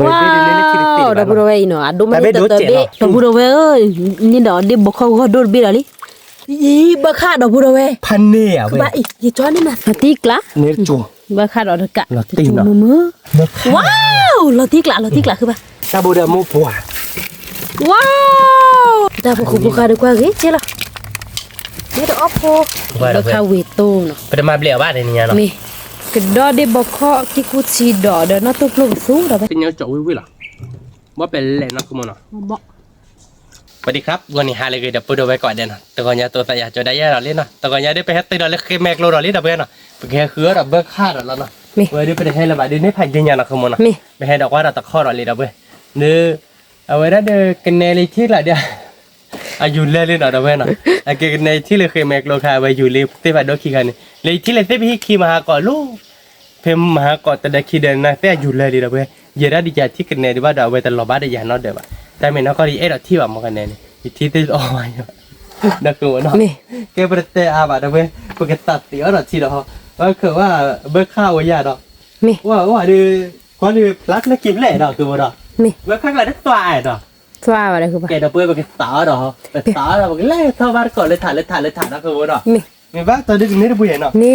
ว้าวดับบูโรเวย์เนาะดูมันเตอเบดับบูโรเวย์นี่ดอกเดี๋ยวบอกเขาโดนเบี้ยเลยยี่บ้าข้าดับบูโรเวย์พันเนี่ยเว้ยบ้าอียี่จ้านี่นะลาติกละเนี่ยจุ่มบ้าข้าดอกกะลาติกเนาะว้าวลาติกละคือบ้าซาบูเดมูปัวว้าวแต่พวกคุณข้าดีกว่าเฮ้ยเจ้าละนี่ดอกโพดอกข้าวเวโต้เนาะเป็นมาเปลี่ยนบ้านในนี้เนาะมีกระดอเดี๋ยวบอกเขาที่กูชีดอเดี๋ยวน่าตัวปลุกสูงเดี๋ยวไปเป็นยังจ่อวิวหรอว่าเป็นแหล่งนักขโมยเนาะบอกสวัสดีครับวันนี้หาเลยเดี๋ยวพูดเอาไว้ก่อนเดี๋ยวนะแต่ก่อนเนี่ยตัวสายจะได้แย่เราเล่นเนาะแต่ก่อนเนี่ยได้ไปแฮตตี้เราเล่นเคแมกโลเราเล่นดับเบิลเนาะไปแค่คือดับเบิลค่าเราเนาะเว้ยได้ไปให้ระบาดดีนี่ผ่านยืนยันนักขโมยเนาะไปให้ดอกว่าเราตะข้อเราเลยดับเบิลเนื้อเอาไว้ได้เดี๋ยวกันในที่ละเดี๋ยวอายุเล่นเนาะดับเบิลเนาะไอ้กันในที่เลยเคแมกโลคาไว้อยู่เลยเตะไปดอกขี้กันเลยที่เลยเตะไปขี้มาหาก่อนลูกเพิ่มมาหาก่อนแต่ได้ขี้เดินนะเตะอยู่เลยดับเบิลเยอะได้ดีใจที่กันในดีว่าดับเบิลแต่เราบ้านได้ยานอเดี๋ยวแต่เมื่อนั้นก็ดีเราที่แบบมากันในนี่ที่ติดออกมาอยู่นักตัวเนาะแกประเทศอาบะนะเว้ยพวกแกตัดตีเอาหน่อยทีเดียวว่าคือว่าเบิกข้าวไว้ยาดอกว่าดูก่อนดูรักนักกินแหล่ดอกคือบ่ดอกเบิกข้าวอะไรนักตัวไอ้ดอกตัวอะไรคือบ่แกดอกเปื่อยบ่แกตาดอกแต่ตาดอกบ่แกเล่เข้าบ้านก่อนเลยถ่ายนะคือบ่ดอกมีบ้านตอนนี้นี่ได้บุญเนาะนี่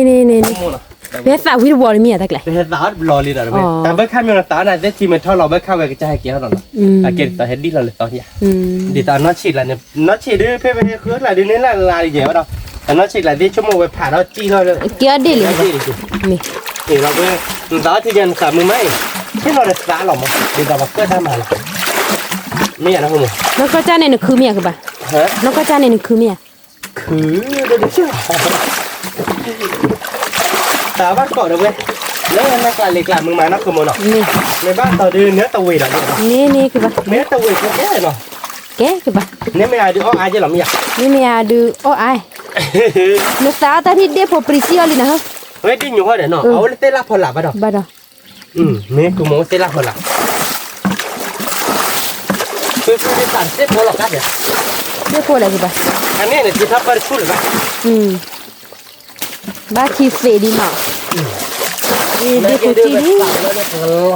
เฮ้ยฝากวิดีโอเลยมีอะไรกันเป็นตารอเลยดอกเว้ยแต่เบิกข้าวมีตาน่ะได้ทีมันเท่าเราเบิกข้าวไว้ก็จะให้เกี่ยวดอกเกตต่อเฮ็ดดีเราเลยตอนนี้ดีตอนน็อตฉีดละเนี่ยน็อตฉีดด้วยเพื่อไปคือละดีนี่ละลายเยอะดอกแต่น็อตฉีดละดีชั่วโมงไปผ่านเราจี้เราเลยเกี่ยวดีเลยนี่เราไปตอนที่ยันสามมือไหมที่เราได้สาหรอมั้งดีตอนมาเกิดทำมาละไม่อยากนะคุณแล้วก็จ้าเนี่ยคือเมียคือป่ะแล้วก็จ้าเนี่ยคือเมียคือเดี๋ยวเชื่อแต่บ้านเกาะเดี๋ยวเว้ยแล้วนักการเล็กหลานมึงมานักขโมยเนาะในบ้านต่อดื้อเนื้อตะวีหรอนี่คือป่ะเนื้อตะวีก็แก่เนาะแก่คือป่ะเนี่ยไม่อาดูอ้ออายจะหรอไม่อยากนี่ไม่อาดูอ้ออายเนื้อตาตาที่เด็กพอปริเซียเลยนะฮะเฮ้ยดิ้นอยู่หัวเดี๋ยวเนาะเอาเตล่าพอหลับป่ะดอกบ้าดอกเนี่ยกูโม้เตล่าพอหลับคือที่สั่นเตพอหลับกันเดี๋ยวเด็กพออะไรคือป่ะอันนี้เนี่ยที่ทับไปสุดเลยป่ะบ้าคีเฟดีมากเด็กคนที่นี่เร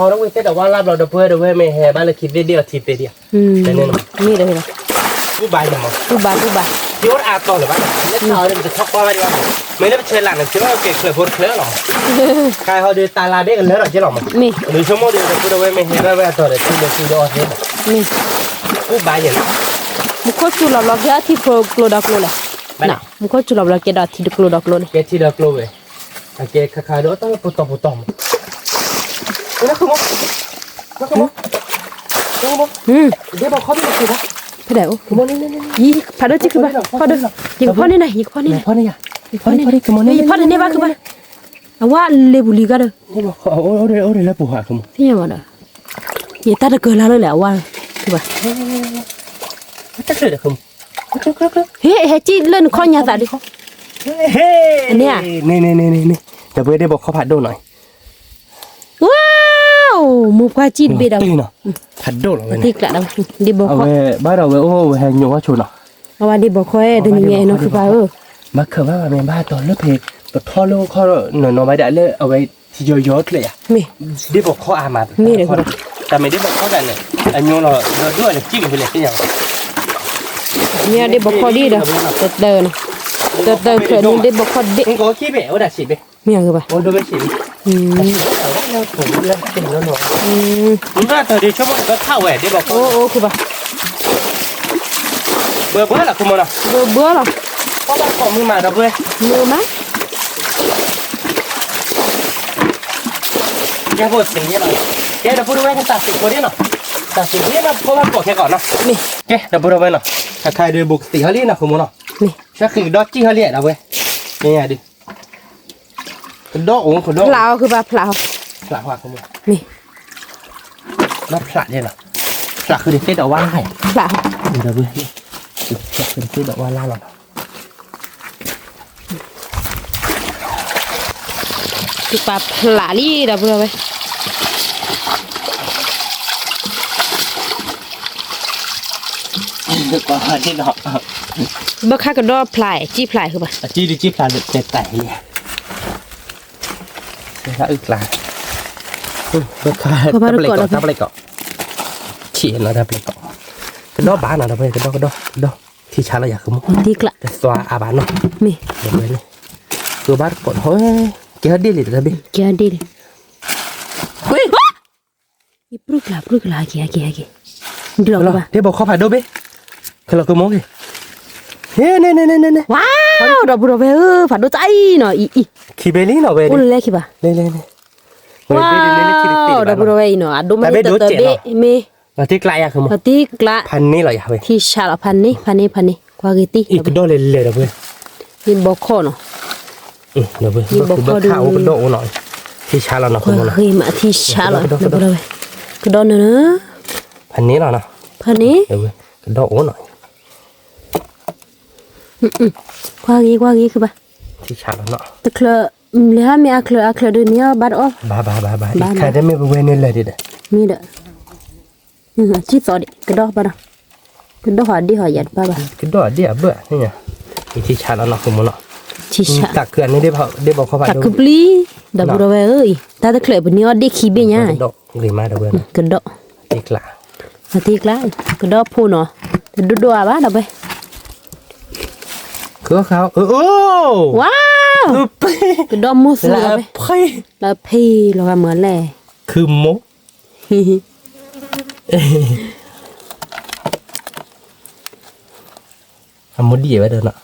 าต้องไปเตะแต่ว่ารับเราเดี๋ยวเพื่อเดี๋ยวไม่แห่บ้านเราคิดเดียวทีเดียวแต่เนี่ยนี่เลยนะผู้บายยังมั้งผู้บายที่ว่าอาต่อหรือเปล่าเล่นต่อเดี๋ยวมันจะช็อกว่าไม่ได้ไม่ได้เป็นเชลล์นะใช่ไหมเก่งเคยพูดเคลื่อนหรอใครเขาดูตาลาเด็กกันแล้วหรอใช่หรอมั้งหรือชั่วโมงเดียวจะพูดเอาไว้ไม่เห็นได้ว่าต่อเดี๋ยวที่จะออกเห็นผู้บายยังมุขจุลลักยาที่โคลดากโลเลยนะมุขจุลลักยาที่โคลดากโลเลยแกที่ดากโลเว้ยแกข้าๆด้วยต้องปุตตอมนักขโมยเดี๋ยวบอกเขาไม่ได้ปะไปไหนโอ้ขโมยนี่ยี่พอดีจิคือบ้าพอดียิงพ่อนี่นะยิงพ่อนี่พ่อนี่อ่ะพ่อนี่ขโมยนี่พ่อนี่บ้าคือบ้าว่าเลบุลีกันเลยนี่บอกเอาเลยแล้วปู่หาขโมยที่ยังไงนะยี่ตาจะเกิดแล้วเลยแหละว่าคือบ้าจะเกิดอะไรขโมยเฮ้ยจีเล่นข้อยาตาดิเฮ้ยนี่เดี๋ยวไปได้บอกเขาผัดโดหน่อยว้าวมุกว่าจีนเบดตีเนาะผัดโดหรอเนี่ยที่กระดังดิบอกเขาบ้านเราโอ้แหงอยู่ว่าชนเนาะเอาว่าดิบอกเขาเดินยังไงเนาะคือบ้ามาคือว่าแม่บ้านตอนเลิกเพลตัวท่อลูกเขาหน่อยไม่ได้เลยเอาไว้ที่ยอดเลยอ่ะดิบอกเขาอามาแต่ไม่ได้บอกเขาได้เนี่ยอันนี้เราด้วยเนี่ยจิ้มไปเลยที่อย่างเนี่ยดิบอกเขาดีเด้อเดินเขื่อนนี่ดิบอกเขาดิมึงก็ขี้เบ๋อได้สิเบ๋เนี่ยคือป่ะโอ้ดูไม่สิแล้วผมแล้วกินแล้วหนูมึงก็ตอนนี้ชั่วโมงก็เข้าแหวนดิบอกโอ้คือป่ะเบื่อหรอคุณมอนะเบื่อหรอเพราะว่าของมึงมาดับเบิ้ลมือมั้ยยังพูดสิ่งนี้หน่อยแกเดี๋ยวพูดไว้กันตัดสินคนนี้หน่อยตัดสินนี้นะเพราะว่าบอกแค่ก่อนนะนี่แกเดี๋ยวพูดไว้หน่อยถ้าใครดูบุกตีฮารี่นะคุณมอนะนี่ชักคือดอจี้ฮารี่ดับเบิ้ลยังไงดิดอกโอ้คุณดอกเปล่าคือแบบเปล่าหักคุณมอนี่นับผลัดเนี่ยหรอผลัดคือเด็กเต้ดอกว่าไงเปล่าเดี๋ยวเบิ้ลเป็นเต้ดอกว่าล่าหรอคือปลาผลาลี่ดับเบิ้ลไปก็ที่ดอกบ้าข้าก็ดอกพลายจี้พลายคือป่ะจี้พลายเด็ดแต่เนี่ยถ้าอึกลาบ้าข้าทับอะไรก่อน chị nó đập lại cái đó bán nào đây cái đó thì chả là giả không thì lạ cái xoa bán nó mì để bên này cứ bắt còn hối kia đi liền ra bên kia đi Ibruk lah kia được không bà thế bảo không phải đâu bên cái là cái món gì nè wow đồ về phải đồ cháy nó khi bên lý nào về đi lên khi bà lên wow đồ về nó đồ mới tớ mì và tiếc lại à không và tiếc lạiพันนี่เหรอเว้ย thì sao làพันนี่qua cái tí อีกโดเลยเลยนะเว้ย nhìn bò kho nó เดี๋ยวเว้ยคือเบิกข้าวเป็นโดหน่อยที่ชาเราเนาะคุณมั้ง khi mà thì sao là đồ về cái đó nữa พันนี้เหรอเนาะ พันนี้ เดี๋ยวเว้ยกระโดหน่อย qua cáiคือbà ที่ชาเราเนาะ ตะเคลเลยฮะมีอะเคลด้วยเนี่ยบัดออฟ บ้าใครได้ไม่ไปเว้นนี่เลยดิเด้ มีเด้อชิดต่อดิกระดอกบ่ะกระดอกหอดีหอยัดป่ะบ่ะ กระโดเดี๋ยวเบื่อนี่ไงที่ชาเราเนาะคุณมั้งเนาะ ชิชะ ตักเกลือนี่ได้บอกเขาไป ตักกบลีดับบ่เว้ยเอ้ยตาตะเคลบ่เนี่ยได้ขี้เบี้ยหยัง กระโดหรือมาเดี๋ยวเว้ย กระดอก อีกละ มาตีกลายกระดอกพูเนาะดุดๆบ่ะดับไป คือเขาโอ้ ว้าวกระดอกมุส ละ ดับไป เพ่ ละพี่แล้วก็เหมือนแล คือมกทำมดดีไว้เดินอ่ะ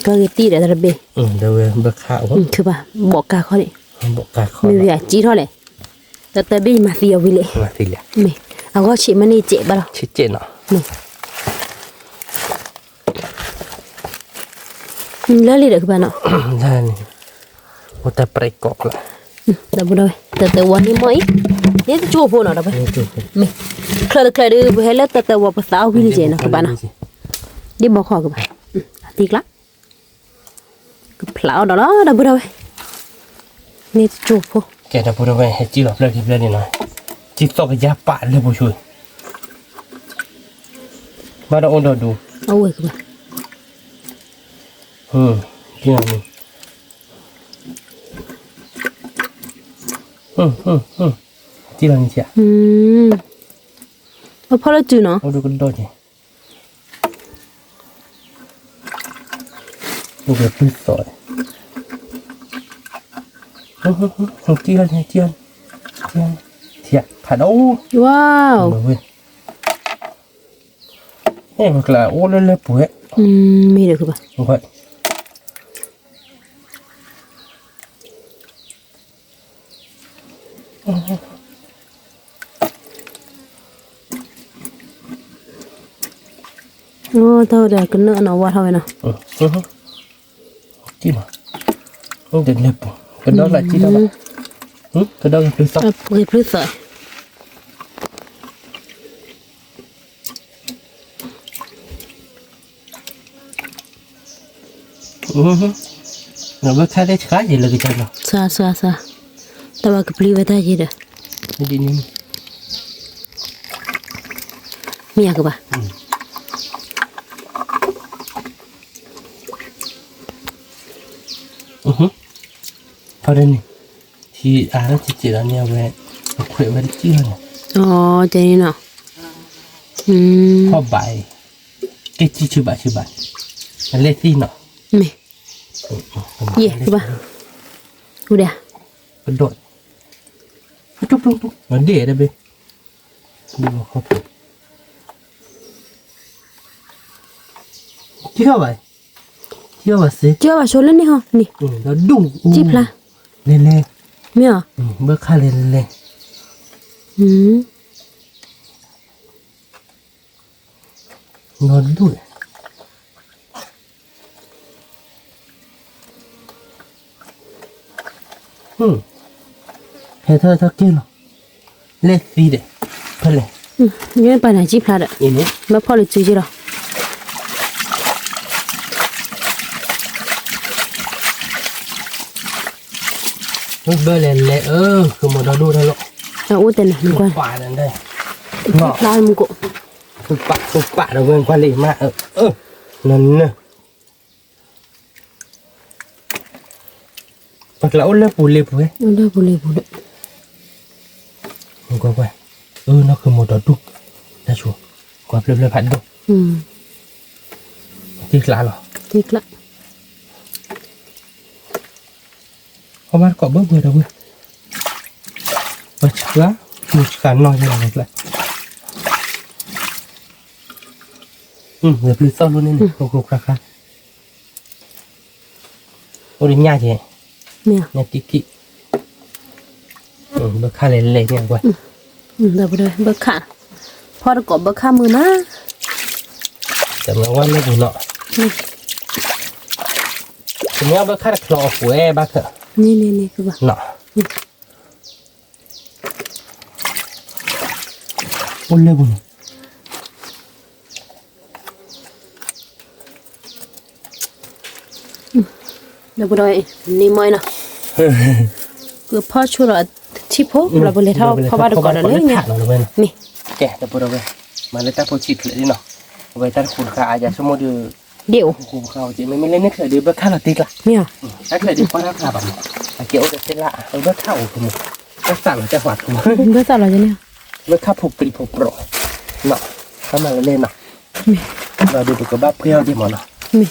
ก็cái tí đểดับไป เดี๋ยวเว้ยเบิกข้าว คือบ่ะบอกกาเขานี่ บอกกาขอ มีวิจีเท่าไหร่แต่บี้มาเสียวิเลย มาทีละ มีเอาก็ชิมันนี่เจ็บบ่ล่ะ ชิเจนอ่ะ แล้วเลยเด้อคือบ่เนาะ นั่นว่าแต่ไปกอกละ ดับบ่ได้แต่วันนี้มั้ยนี่จะจูบพูเนาะดับไป นี่จุด มีเคลดูบ่ให้แล้วแต่ว่าภาษาวิลเจนะคือบ่เนาะดิบ่ขอคือบ่ติกละก็พลาวดอกดับบ่ได้นี่จะจูบพู แกจะพูดว่าให้จีหลอกเลิกทีเดียวนี่หน่อยจีตอกยาปะเลยผู้ช่วยมาดูอนดู เอาไว้คือบ่ ที่นั่นที่นั่นเชีย เอาพอแล้วจูเนาะ เอาดูกันโดดดิดูแบบพึ่งสอยที่นั่นเทียผ่านโอ้ ว้าว เว้ยเฮ้ยมันกล้าโอ้เลยปุ๋ย มีเด้อคือบ่ โอ้ยโอ้เท่าเด้อกันเนาะเนาะว่าเท่าไหร่เนาะ chi mà không định đẹp cái đó là chi đâu bạn cái đó là cái sóc cái plus rồi rồi bước khai đấy khá gì là cái chân nào sa tao bảo cái plus vậy ta gì đó đi đi mía cái bà thôi đây này thì đó chỉ là nhiều về khỏe về chứ này ồ thế này nào họ bài cái chi chưa bài lên tí nào mẹ gì cái bà udah cái đội chút vấn đề đây bên đi vào không chưa vậy chưa bà số lên đi không nè nó đúng chip là lên mía bước khai lên nó đuổi thế thôi kia nào lên gì đấy phải lên nhưng bà này chip là đấy nhìn đi bà phô lịch gì đâu bơi lên cứ một đó đua thôi lộ ủa tên này quan quả lên đây ngọ lao một cụ phục bạ đâu quên quan lì mà nè bạc lão lớp bù lịp ấy udah boleh quay nó cứ một đợt đục ra xuống qua lên phản đục tiếc lạ rồi tiếc lạ không ăn có bước vừa đâu vừa bớt quá một cả nói như này lại được lưỡi sau luôn nên cục cục ra ôi đến nhà gì nhà kiki bước khai lên lên nha quay được rồi bước khảพอđã có bước khả mưa máแต่เมื่อวันไม่บุญเนาะถึงแม้ว่าข้าจะคลอหัวบ้าเถอะ นี่คือว่า เนาะบุญเลยบุญ được rồi ni mồi nè cứพอชัวร์ที่พบเราบริเท่าเพราะว่าเดี๋ยวก่อนเราเลี้ยงเนี่ยนี่ แกเดี๋ยวพอเราไปมาเลยตั้งโพชิตเลยดิเนาะไว้ตั้งคุณค่าอาจจะสมมติ เดี๋ยว คุณค่าจริงไม่เล่นนึกเลยเดี๋ยวเบิกข้าเราตีกัน เนี่ย ถ้าเกิดดีกว่าราคาแบบเกี่ยวกับเส้นละเบิกข้าวคุณก็สั่งจะหวัดคุณ เบื่อจัดอะไรเนี่ย เบิกข้าวผูกปรีผูกโปรเนาะถ้ามาเล่นเนาะเราดูกับบ้าเพื่อนที่หมอเนาะ มี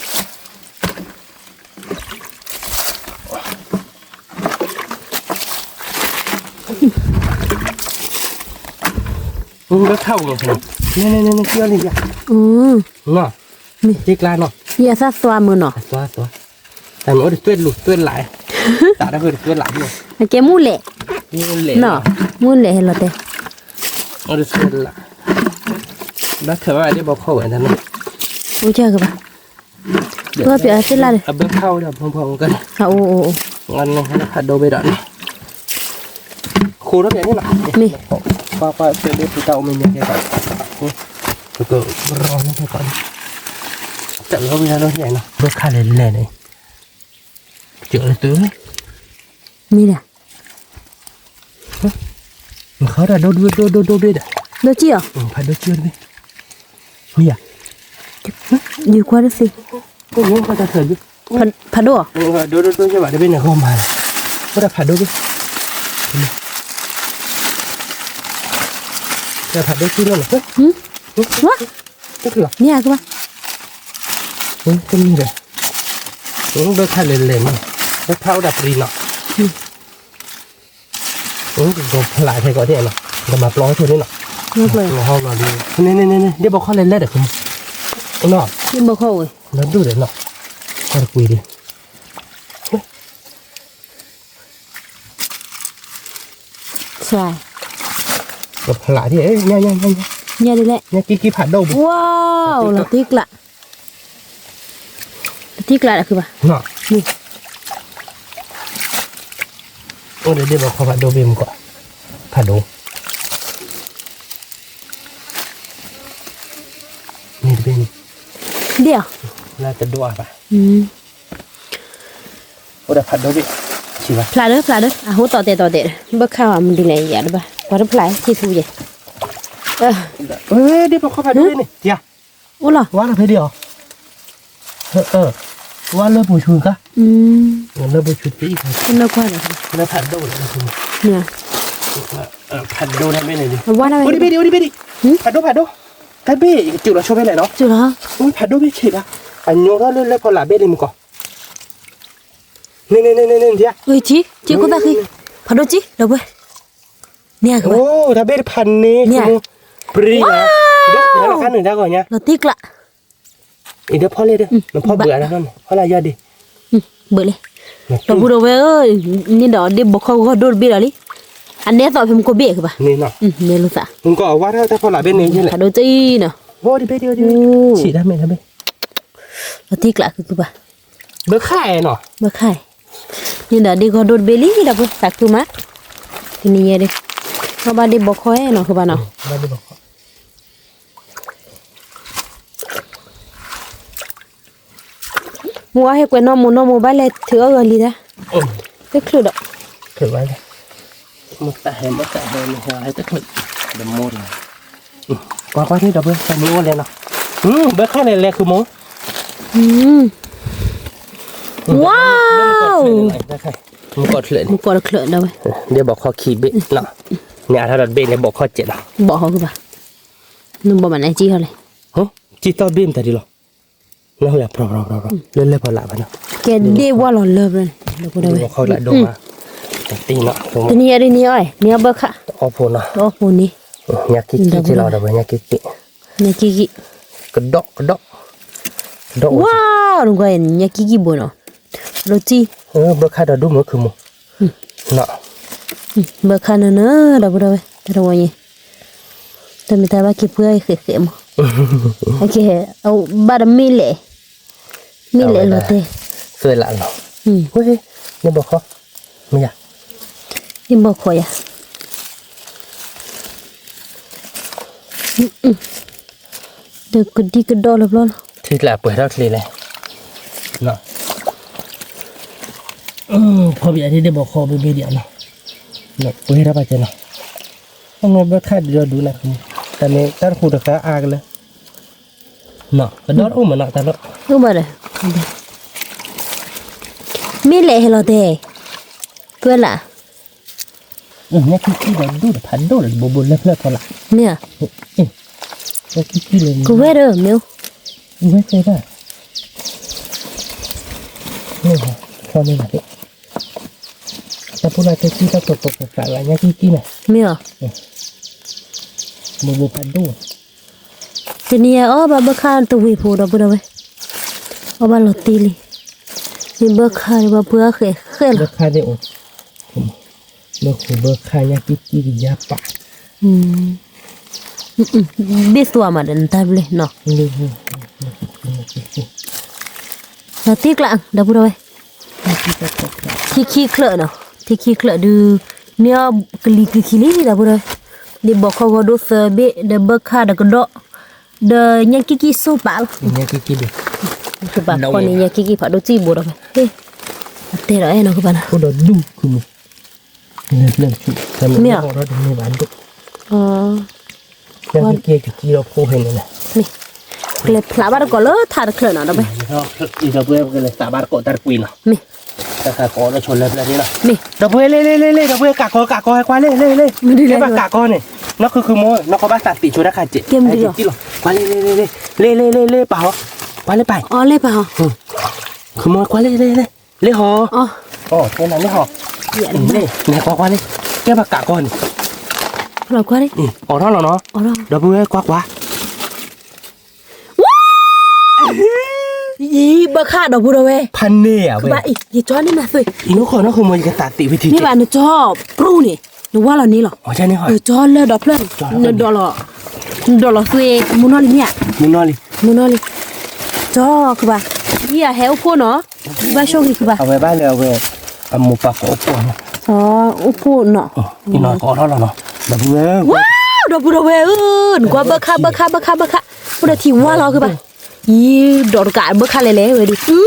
เบิกข้าวเลยนี่เกี่ยวเลยจ้ะเนาะมีจิกลาเนาะ เนี่ยซะสวามือเนาะ ตัวแต่มันจะหลุดตัวหลายแต่ได้เพื่อนตัวหลายด้วย แกมูเละเนาะมูเละเห็นหรอเต้ มันจะตัวหลายแล้วเธอว่าได้บอกเขาไว้นั่นนะ ไม่เจอกันปะเพื่อเปลี่ยนเส้นละเลย เอาเบิกข้าวเดี๋ยวพร้อมๆกัน โอ้ งั้นนะผัดโดไปดอนครูแล้วแบบนี้หรอป้าเจอเด็กผู้เฒ่าไม่เนี่ยแค่ก่อนแล้วก็รอนี่แค่ก่อนจับเราเวลาเราใหญ่เนาะเบิกข้าวเลยเลยเจอเลยตื้อ นี่แหละ มันเขาได้โดด้วยเด้อ เดี๋ยวจี้เหรอ ผัดโดเชื่อดินี่อ่ะ อยู่กว่าดูสิ ก็ยังก็จะเถิดอยู่ ผัดด้วย โดใช่ป่ะได้เป็นเข้ามาก็ได้ผัดโดดิจะผัดโดชื่อนั่นเหรอวะ ก็คือหรอ เนี่ยคือปะ ก็มีเลยเบิกข้าวเลยมั้งเบิกข้าวดับรีเนาะก็พลายไทยก่อนที่เนาะจะมาปล้อยเท่านี้เนาะ ไม่เคย ห้องนอนดีนี่เดี๋ยวบอกข้าวเลยเดี๋ยวคุณเนาะ ยังบ่เข้าเลย แล้วดูเดี๋ยวเนาะก็คุยดิ ใช่ กับพลายที่เนี่ย เนี่ยดีแหละ เนี่ยกี่ผัดโดบุ ว้าวเราติ๊กละคือปะ เนาะ นี่ โอ้เดี๋ยวบอกข้าวผัดโดเบมก่อนผัดโดนี่เป็น เดี๋ยว น่าจะดูป่ะ โอ้เดี๋ยวผัดโดบิชิบะ พลาดเลยอ่ะหัวต่อเตะเบิกข้าวมันดีเลยอย่าได้ปะว่าจะพลายที่ทูใหญ่เดี๋ยวบอกข้าวผัดโดนี่เดี๋ยว โอ้เหรอ ว่าอะไรเดียวว่าเลิกบูชูกะเลิกบูชูปีก เป็นเลิกว่าอะไร แล้วผัดโดเลยนะคุณ เนี่ย ผัดโดได้ไหมเลยดิ ว่าอะไร โอ้ดิเบ้ดิผัดโดกันเบ้จิ๋วเราชอบไปไหนเนาะ จุดเหรอ โอ้ยผัดโดไม่ฉีดอ่ะอันโยก็เล่นพอหลาเบ้เลยมึงก่อนนี่เดี๋ยว เฮ้ยจีกูตาคือพอดูจีเดี๋ยวไปเนี่ยคือ โอ้ถ้าเบ้พันนี้ปรีนะเดี๋ยวเราขั้นหนึ่งได้ก่อนเนี่ย เราติ๊กละ อีเดี๋ยวพ่อเลยเด้อมันพ่อเบื่อแล้วนั่นพ่อลายยอดดิ เบื่อเลยเราพูดเอาไว้นี่เดี๋ยวเดี๋ยวบอกเขาโดนเบี้ยเลยอันนี้ต่อพิมพ์ก็เบี้ยคือปะ นี่เนาะ เนี่ยรู้สะ มึงก็ว่าถ้าพ่อหลาเบ้นี่ใช่แหละ พอดูจีเนาะ โอ้ดิเบ้เดียวฉีดได้ไหม เราติ๊กละคือปะ เบื่อข่เนาะ เบื่อใครนี่เดี๋ยวเดี๋ยวโดนเบลี่เดี๋ยวไปสักคือมั้ยทีนี้เดี๋ยวเขาบ้านเดี๋ยวบอกเขาเนาะคือปะเนาะ มาดิบอกมัวให้กวนน้องโมบ้านเลยถือเอาเลยนะก็คือดอก ถือไว้เลยมันแต่เห็นมันให้ตะขึ้นเดี๋ยวโม่เลยก็ที่ดับเบิ้ลใส่มือเลยเนาะเบอร์ข้างเลยคือโม่ว้าว มันกดเลย มันกดเคลื่อนได้ไหม เดี๋ยวบอกเขาขี่เบ็ดเนาะ เนี่ยถ้าเราเบนเนี่ยบอกข้อเจ็ดหรอ bỏ họ cứ bà nó bỏ bạn này chi hả này ฮะจีต่อเบนแต่ดีหรอแล้วอย่าพรเล่นพอละมันเนาะ cái đi qua lò lợp rồi đâu có đâu เขาละดมาตีเนาะ cái này đi ơi nia bơ khạ ออพูนเนาะ đó phun đi ยากิกิที่เราเดี๋ยวไปยากิกิ nia kiki กระดก wow đúng rồi nia kiki bữa nó rồi chi เบอร์ค่าเราดูมันคือมึงเนาะ bơ khạ nữa đâu có đâu đâu có gìแต่ไม่ได้ว่าคิดเพื่อให้เข็มโอเคเอาบาร์มีเล่เราเต้ สวยละเนาะเฮ้ยยังบอกเขาไม่อยาก ยังบอกขอยอ่ะเด็กกระดิกกระดอแล้วล้อ ที่ละเปิดเท่าทีเลยเนาะพอบีอันนี้ได้บอกคอเบบีเดียวเนาะเนาะเปิดรับไปเจอเนาะต้องมาเบิกค่าเดี๋ยวดูนะครับแต่เนี่ยด้านคู่ราคาอากันเลยเนาะกระโดดอุ้มมันเนาะแต่ละ รู้บ่เลยมีเล่ให้เราเต้เพื่อนล่ะ เนี่ยคิดแบบดูพันดูเลยบุบเลิกพอละ เนี่ย เนี่ยคิดเลย กูเว้ยเด้อมิว ไม่เคยได้นี่ฮะพอไม่หนักแต่พวกเราจะคิดตกๆอะไรเนี่ยคิดเนี่ย มิว บุบพันดู ทีนี้อ๋อบ่ค่าตัววิพูดบ่ได้เว้ยอ๋อบ่ลอตตีลีนี่บ่ค่าบ่เพื่อเคย เบิกค่าได้โอ้เบิกค่ายากิยาปะ บิสตัวมาเดินตาเบลเนาะ นี่ ลอตตีกลางดับบ่ได้เว้ยขี้เคลอะเนาะที่ขี้เคลอะดูเนี่ยกลีนี่ดับบ่ได้ดิบ่เขาก็ดูเซเบเดบ่ค่าดก็ดอเดยังกิโซปาล เนี่ยกิดิ คือแบบคนนี้ยังกิผัดดูจีบูดไปเฮ้ยเตะอะไรเนาะคือบ้าน พวกเราดูคือเรื่องชุดทำเนี่ยเราดูในบ้านดู อ๋อ ยังกิเราพูดเห็นเลยนะ นี่เลยพลาบาร์ก็เลยทาร์เคลเนาะดับไป อีเราเพื่อนเลยสาบานโกตากุยเนาะ นี่ แต่ขาคอเราชนเลยนี่เนาะ นี่ เราเพื่อนเล่เราเพื่อนกากคอให้ควายเล่ใช่ปะกากคอเนี่ยนั่นคือโม่นั่นเขาบ้าสัตว์ติชุดราคาเจ็ดจิหรอควายเล่เปล่าควายเล่ไป อ๋อเลยเปล่า คือโม่ควายเล่หอ อ๋อ แค่นั้นเล่หอเนี่ยควายเล่แกปากกากอน เราก็ได้ อ๋อท่อนเหรอเนาะ อ๋อเรา เราเพื่อนกวักวะ ยี่บ้าค่าดอกบัวเว้ย พันเนี่ย คือบ้าอีอย่าจ้อนี่มาสิ อีนุขอน้องขโมยกระตัดติวิธี นี่บ้านหนูจ้อปรูนี่หนูว่าเรานี่หรอ อ๋อใช่นี่หอย จ้อเลยดอกเพื่อนเนื้อดอลล์สวยมูนอลิเนี่ย มึงนอนดิ มูนอลิจ้อคือบ้ายี่เฮลพูเนาะบ้าโชคดีคือบ้า เอาไว้บ้านเลยเอาไว้เอาหมูปากโอ้โห อ๋ออุพูเนาะ อีนอนขอท่อนเหรอเนาะเราเพื่อน ว้าวดอกบัวเว้ยกว่าบ้าค่าพูดทีว่าเราคือบ้ายี่ดอกกาบ้าค่าเละๆเลยดิคื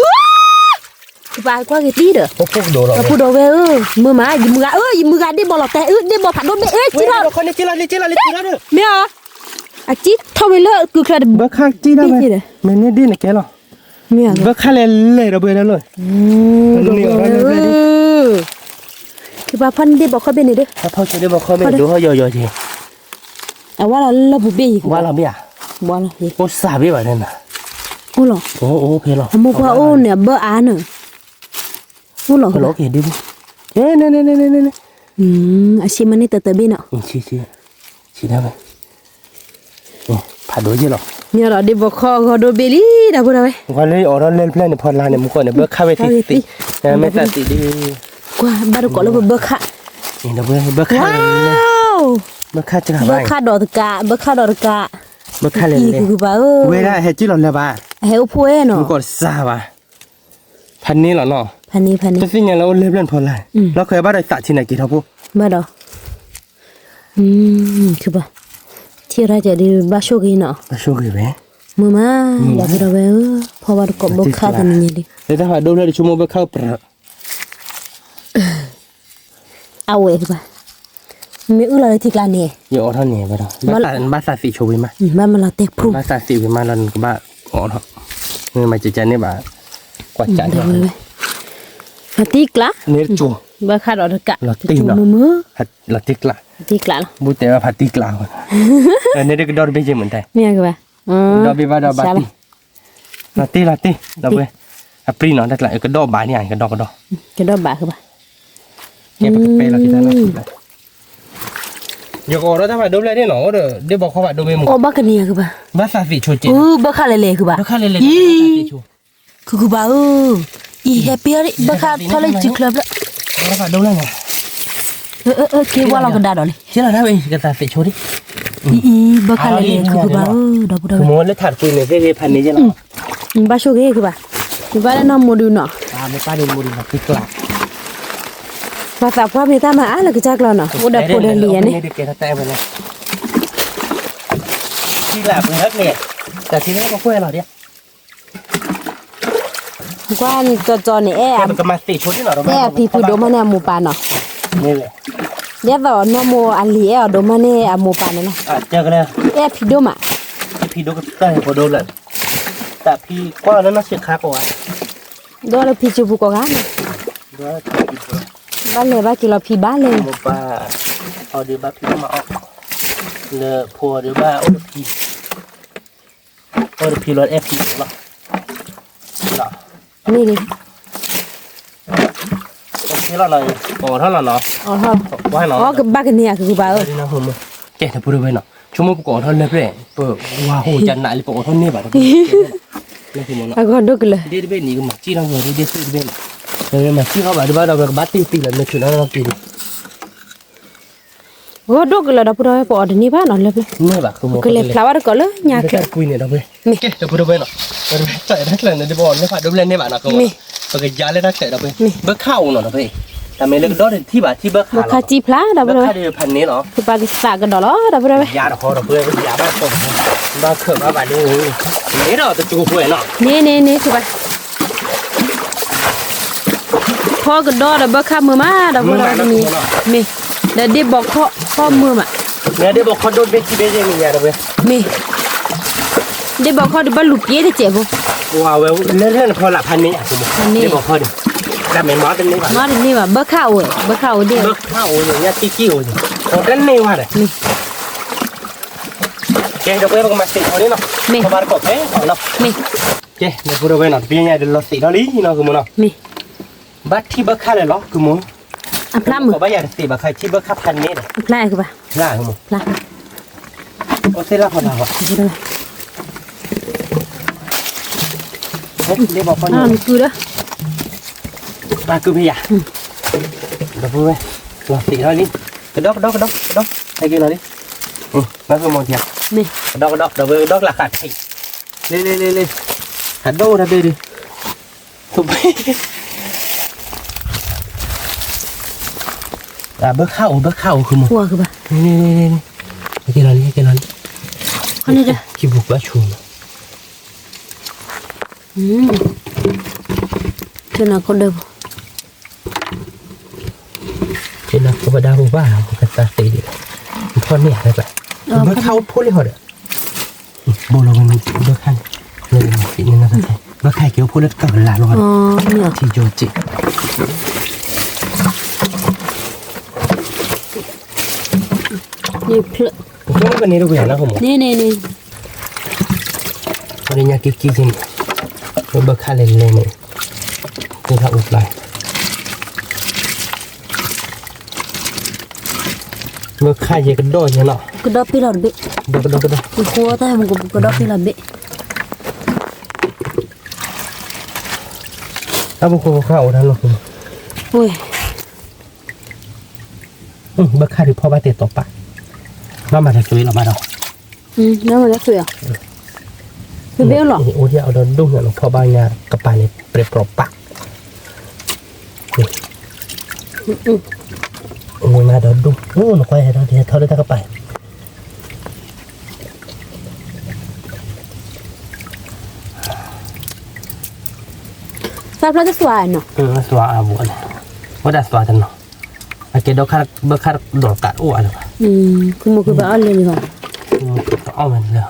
อบ้ากว่ากี่ตีเด้อ พวกโดนเรา พูดเว้ยมือมายิ้มมือกันได้บอลหลอกแต่ได้บอลผัดโดนเอ้ยจีเรา คนนี้จีเราเด้อ เมียอาจิทำไปเลยคือใคร เบิกค่าจีได้ไหมมันเนี่ยดีนะแกหรอ เมีย เบิกค่าเลยเราเบื่อแล้วเลย คือว่าพันได้บอกเขาเป็นนี่เด้อ ถ้าพ่อจะได้บอกเขาไม่ดูเขาย่อๆที เอาว่าเราบุบบี้ ว่าเราไม่อ่ะ ว่าเรา โอ้สาบแบบนั้นนะ โอ้หรอ โอ้เพลหรอ ทำบอกว่าโอ้เนี่ยเบอร์อาเนอะโอ้หรอ เพลโอเคดิบุเนี่ยอาชีพมันนี่เตะบินเนาะ ชี้ได้ไหมผ่าดูจีหรอ เนี่ยเราได้บอกเขาโดนเบลี่ได้พูดเอาไว้ วันนี้ออร์เล่นเพลนพอลาเนี่ยมุกเนี่ยเบิกค่าไปทีไม่ตัดติดี กว่าบ้านก็เราเบอร์ค่ะ นี่เราเบิกค่า ว้าว เบิกค่าจะ เบอร์ค่ะดอกกะเบอร์ค่ะดอกกะ เบิกค่าเลย คือบ้า เวลาเฮจิหล่นเลยบ้า เฮลพูเนาะ มุกซาบ้าพันนี้หรอเนาะ พันนี้ แต่สิ่งอย่างเราเล่นพอลาเราเคยบ้าได้ตัดที่ไหนกี่ทับปุ๊ มาดอคือบ้าที่เราจะได้บ้าโชกีเนาะ ช่วยกันไหม มือมาอยากไปเราเว้ยพอว่าก็บอกข้ากันนี่ดิ แต่ถ้าหาดูเลยชั่วโมงเบิกเข้าเปล่า เอาเว้ยคือบ้ามีอะไรที่กลางเนี่ย อย่าออท่านเนี่ยไปหรอบ้าสัตว์สีโชว์มา บ้านมันเราเตะพรุ่ง บ้าสัตว์สีมาแล้วก็บ้าออท่านเมื่อมาจะเนี่ยบ้ากวาดจาน เดี๋ยวเว้ยตีกละ เนี่ยจู บ่คาดออกกะ เราตีน มือ ผัดเราติกละ ตีกละ บูแต่ว่าผัดติกละเนี่ยเด็กดอร์เบจเหมือนไทย เมียคือว่าดอร์เบว่าดอร์บาติลาติลาติดอร์เบอะปรีเนาะได้ละก็ดอร์บาเนี่ยก็ดอร์ จะดอกบาคือว่า แกไปเราคิดได้ละอย่าก็เราถ้าผัดดูเลยเนี่ยเนาะเดี๋ยวบอกเขาผัดดูไม่หมด โอ้บักเนี่ยคือว่า บ้าซาฟิโชเจ บักคาเลคือว่า บ้าคาเลเลยโช คือว่าอีแฮปปี้เลยบักคาทะเลจิคลับละ เราผัดดูเลยไง คือว่าเราก็ได้ดอกเลย ใช่แล้วนะเว้ยก็ซาฟิโชดิ อีบักคาเลคือว่าดอกดอก คือโมเลยถัดคุยเนี่ยเพ่พันนี้ใช่ไหม บ้าโชเกคือว่าบ้านน้ำมูดูเนาะ ไม่ป้าดินบุรีมาติกละ ภาษาพระมีตามาอะไรก็จักแล้วเนาะโอดาโปเดลียนี่ เด็กๆแต่ไปเลยที่แหลมเนื้อเนี่ยแต่ที่นี่ก็คุยเราเนี่ย กว่าจอนี่มันก็มาติชุดที่หน่อยเรา พี่ผู้ดมาเนี่ยหมู่ปานเนาะ นี่เลย เดี๋ยวต่อน้ำโมอันลีดมาเนี่ยหมู่ปานเนาะ เจอกันเลย พี่ดมา พี่ดูก็ได้พอโดนเลยแต่พี่กว่านั้นน่าเสียค่ากว่า โดนแล้วพี่จูบุกกัน ด้วย บ้านเลยบ้านกิโลพี่บ้านเลย หมู่ป้าเอาดีบ้าพี่มาออกเลยพัวดีบ้าโอ้พี่รถเอฟพีหรอหรอ นี่ดิ โอเคแล้วเลยโอ้เท่านั้นเนาะ อ๋อฮะ ว่าเนาะ อ๋อกับบ้านกันเนี่ยคือบ้าน ดีนะผมแกถ้าพูดไปเนาะชั่วโมงก่อนเท่านั้นเลยเปิดว้าโหจันหนาลิปโอเท่านี้แบบนี่คือมันเนาะ อ่ะก็ดูกันเลย dia ben ni ma chi nang ni dia sit ben dia ma chi ka ba ba da ba ti ti la me chu na na ti โอ้ดูกันเลยดับเราปอดนี่บ้านนอนเลย ni ba ko mo ก็เลยฟลาวร์ก็เลยยาก ka kui ni da be ke da pu be no ba ta da la ne de bo ne fa do le ne ba na ko ba ke ja le da ke da be ba khao no da be แต่ไม่เลิกดอดที่บ่ที่เบิกขา คาจีพลาดับ เบิก เรา ขาเดือพันนี้เหรอ คือปากีสถานกันดอลดับเรา ยาดอกคอดอกเพื่อนยาบ้าตกบ้าเขิบบ้าบาดนี่นี่เราจะจูบเพื่อนเนาะ นี่คือว่าพ่อกันดอดับเบิลข้ามือมาดับเรามีเดี๋ยวดิบอกข้อมือมา เนี่ยเดี๋ยวบอกเขาโดนเบจิเบจิมียาดอกเว้ย มีเดี๋ยวบอกเขาดิบลุกเย่ที่เจ็บ ว้าวเว้ยเล่นพอละพันนี้อ่ะผมเดี๋ยวบอกเขาดิแต่ไม่มอดนี่ว่ะ มาดินี่ว่าเบิกข้าวเดียว เบิกข้าวอย่างเงี้ยกิ้วๆโอ้ดันนี่ว่ะเด้แกเดี๋ยวไปมันมาสิเอานี่เนาะพอมาก็เอ๊ะเอาเนาะ มี แกเดี๋ยวพูดไปเนาะพี่เนี่ยเดี๋ยวเราสิเราลีเนาะคือมึงเนาะ มี บัดที่เบิกค่าเลยเหรอคือมึง อัพลามือ ก็บ่อยากสิบักใครที่เบิกค่าพันนี้เด้ อัพลาคือว่า ล่าคือมึง ลา โอ้เสร็จแล้วพอแล้วอ่ะ ดูด้วย เฮ้ยเดี๋ยวบอกพ่อ อ่า เนี่ย คือเด้อ มาคือพี่อ่ะเดี๋ยวพูดไปเราสิเราลีกระดกให้กินเราดิแล้วก็มองเทียบ มี ดอกเดี๋ยวดอกหลักขาดให้เลยหัดโดนะเบดิถูกไหมเบิกเข้าคือมึง หัวคือว่า นี่ให้กินอะไรคนนี้เด้อ คิดบุกว่าชูน เจ้าหน้าคนเดิม เช่นนักประดาบุบ้าบุกตาตีดิพ่อเนี่ยอะไรไปเบิกเข้าพูดเลยเหรอโบเรามันเบิกขั้นเลยสินี่นะท่านเบิกไข่เกี่ยวพูดแล้วกับเวลาร้อน อ๋อเนี่ย ที่โจจินี่เพล ก็วันนี้เราไปหาแล้วผม นี่ วันนี้อยากกินเราเบิกค่าเลยเนี่ยคือถ้าอุดไหลเบิกค่าเยอะกันด้วยเนาะ ก็ดอกพี่หลอดเบะ ดอก กูกลัวแต่มันก็ดอกพี่หลอดเบะ ถ้าบุกเข้านั่นหรอก โอ้ย เบิกค่าที่พ่อบ้านเตะตบปะบ้านมาจะช่วยเราบ้านเรา แล้วมันจะสวยอ่ะคือเบลหรอ โอ้ยเอาโดนดุ้งเนี่ยหลวงพ่อบ้านเนี่ยกระป๋าเนี่ยเปรียบปลอบปะโอ้ยมาโดนดุ้งโอ้หนูควายเราเดี๋ยวเขาได้ตั้งกระป๋า ทราบแล้วจะสวยเนาะ สว่าอาบุญว่าได้สว่าจังเนาะโอเคดอกคาร์เบิกคาร์ดอกกัดอ้วนเลย คือมันคือแบบอะไรนี่ก่อน เอามันเลย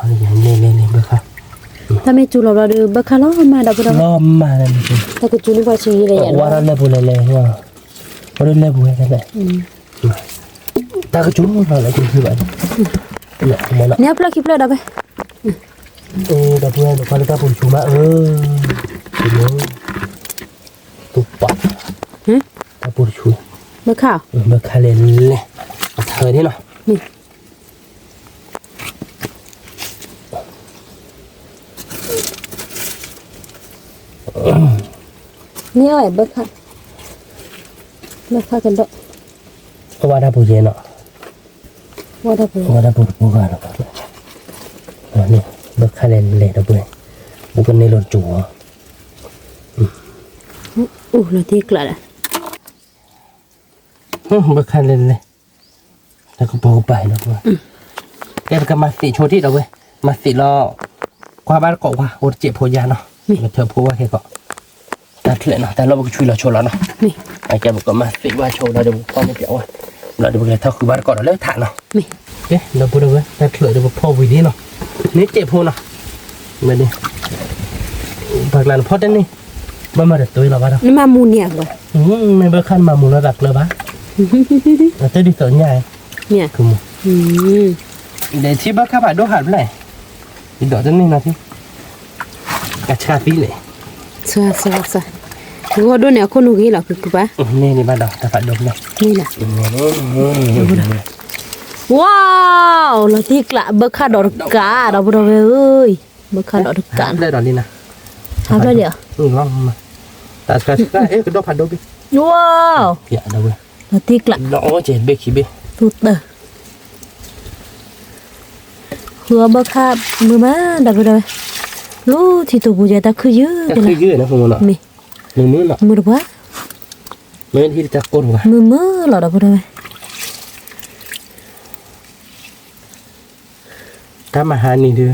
นี่เบิกคาร์ ถ้าไม่จูเราดูเบิกคาร์ล้อมาดับเรา ล้อมมาเลย แต่ก็จูนี่พอชีเลยอ่ะ ว่าเราเลยบุญเลยว่า có đến level này này ta có chúng nó lại như vậy nè plak kipla dah be dah punya kalau ta pun cuma cuma tupak ta pun cuma bơ khao lên này thời thế nào nè ơi bơ khao cần độ qua đã bù gì nọ qua đã bù gà rồi nè bơ khao lên lệ đó bù con này lột chủ là thiệt lại bơ khao lên này ta có bù bài nữa cái cái mặt xị chỗ đi đâu vậy mặt xị lo quaบ้านเกาะว่าโอเจ็บพอยาเนาะเธอพูดว่าแค่เกาะแต่เถอะเนาะแต่เราบอกช่วยเราโชว์แล้วเนาะไอ้แกบอกก็มาสิว่าโชว์เราเดี๋ยวพ่อไม่เกี่ยวเราเดี๋ยวแกถ้าคือบ้านเกาะเราเลิกถ่านเนาะเอ๊ะเราพูดเลยแต่เถอะเดี๋ยวพ่อวิดีเนาะนี่เจ็บพูเนาะมาดิปากหลานพ่อเต้นนี่บ้ามาเด็ดตัวเราบ้านเนาะ นี่มามูเนี่ยบ่ ไม่เบิกขั้นมามูระดับเลยบ้าเราจะดีต่อใหญ่เนี่ยคือมูเดี๋ยวที่บ้านข้าพเจ้าหันไปไหนอีดอกเต้นนี่นะที่กระชากปีเลยsa gua do ne ko nu gi la ku baนี่บ้านดอกแต่ฝันดมเลย นี่น่ะว้าวละที่กละเบคาดอกกาดอกบ่เอ้ยเบคาดอกกา ได้ดอกนี่นะ ครับแล้วเดี๋ยว ลองมาแต่กระชากก็ดอกผัดดอกดิ ว้าว เกี่ยดอกเว้ย ละที่กละ ดอกเจ็ดเบคีเบ สุดเด้อหัวเบคามือมาดอกบ่ได้รู้ที่ตัวกูจะตะคือยื้อ ก็คือยืดนะคุณมโน นี่ มือเนาะ มือบ่ มือที่จะกดว่ะ มือหรอดอกบ่ได้ ถ้ามาหานี่ดู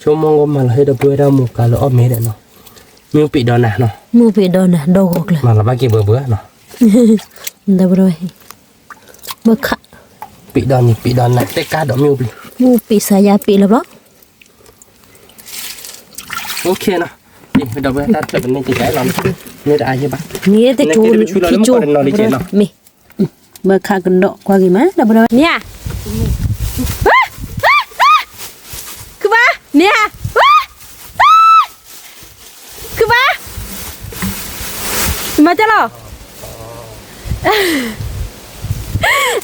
ชั่วโมงก็มาเลยดอกเบื่อเราหมู่กันแล้วอ้อมเมดเนาะมีปีดอนนะเนาะ มือไปโดนน่ะดอกเลย มาละบ้ากี่เบื่อเนาะ ดอกบ่ได้เบคา ปีดอนนี่ปีดอนนะแต่กาดอกมีปี มูปีสายาปีแล้วบ่ โอเคเนาะนี่ดอกเบื่อถ้าจะเป็นนี่จะใช้เรานี่ได้ใช่ปะ นี่แต่จูมีเบอร์คากันดอกกว่ากี่มั้ยดับบ่เนี่ยคือบ่เนี่ยคือบ่มาจ้ะหรอ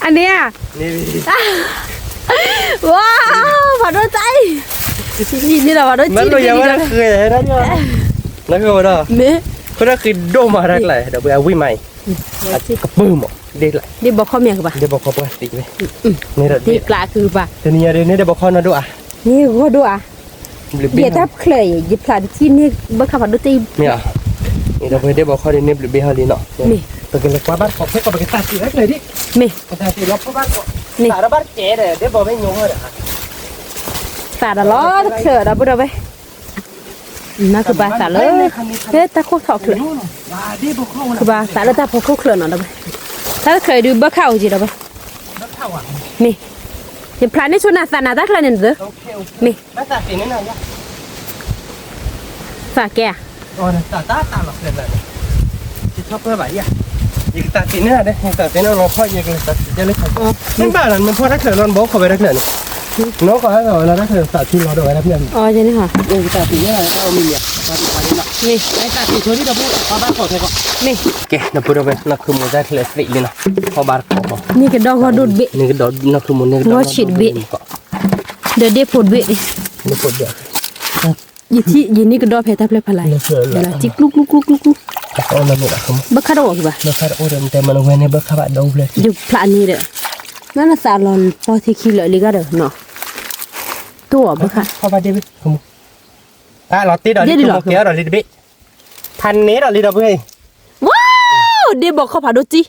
อันเนี้ย นี่ ว้าวผ่านด้วยใจนี่แหละผ่านด้วย มัน จี ตัวยังไม่เคยเลยนะเนี่ยนั่นคือว่า เนี่ย เขาได้คือโดมารักเลยเดี๋ยวไปเอาวิ่งใหม่กระปื้มอ่ะเด็กเลย เดี๋ยวบอกข้อเมียคือป่ะ เดี๋ยวบอกเขาปกติไหมนี่เรา ที่ปลาคือป่ะ เดี๋ยวนี้เดี๋ยวนี้เดี๋ยวบอกเขานะดูอ่ะ นี่ก็ดูอ่ะเดี๋ยวถ้าเคยหยิบปลาที่นี่เบอร์คาผ่านด้วยใจ เนี่ยนี่เราไปเดี๋ยวบอกเขาเดี๋ยวนี้เบี้ยดีเนาะ นี่ แต่กันเลยกว่าบ้านขอบให้กับไปตัดสีแรกเลยดิ นี่ ตัดสีรอบบ้านก็ตัดบ้านเก๋เลยเดี๋ยวบอกไม่งงเลยอ่ะ สาดล้อเสือดับบ่ไปน่าคือปลาสาเลยเฮ้ยตาโคตรถอกเลยคือปลาสาเลยตาพอโคตรเลยเนาะดับถ้าเคยดูเบอร์เข้าจีดับนี่เดี๋ยวพลานี่ชวนน่ะสานาตาเคยเนี่ยเด้อนี่ ไม่ตัดสีนี่นะยะ สาแก อ๋อตัดหรอกเลยที่ชอบเพื่อแบบนี้ยิงตัดสีนี่นะเด้ตัดสีนี่เราพ่อยิงเลยตัดจะเล็กไม่บ้าหรอกมันพ่อถ้าเกิดเราบอกเขาไปได้เกิดน้องก็ให้เราถ้าเกิดตัดที่เราโดยนะเพื่อน อ๋อจะนี่ค่ะ ตัดสีนี่เรามีเนี่ยตัดสีนี่ละ นี่ ไอ้ตัดสีช่วยที่เราพูดพอบ้านขอใช่ก่อน นี่ โอเคนับพูดไปนับคือมันได้ทะเลสีเลยนะพอบ้านขอ นี่ก็ดอกก็ดูดเบะ นี่ก็ดอกนับคือมันนี่ก็ดอก เดี๋ยวเดี๋ยวผดเบะดิ นี่พูดเดี๋ยว ยี่ที่ยี่นี่ก็ดอกเพทับเลยพลายเดี๋ยวละจิกลุกเอาละนี่ละครับ บักคาร์ดออกป่ะ แล้วก็โอ้เดิมแต่มันเว้นในเบิกขบัดดูเลย อยู่พลานี่เด้อนั่นน่ะสาลอนพอที่คิดเลยลิกาเด้อเนาะตัวบักค่ะ ขบัดดีบิคุณเราตีดอกนี่คุณเกี่ยวดอกลิดบิพันนี้ดอกลิดบิ ว้าวเดี๋ยวบอกเขาผ่าดูจี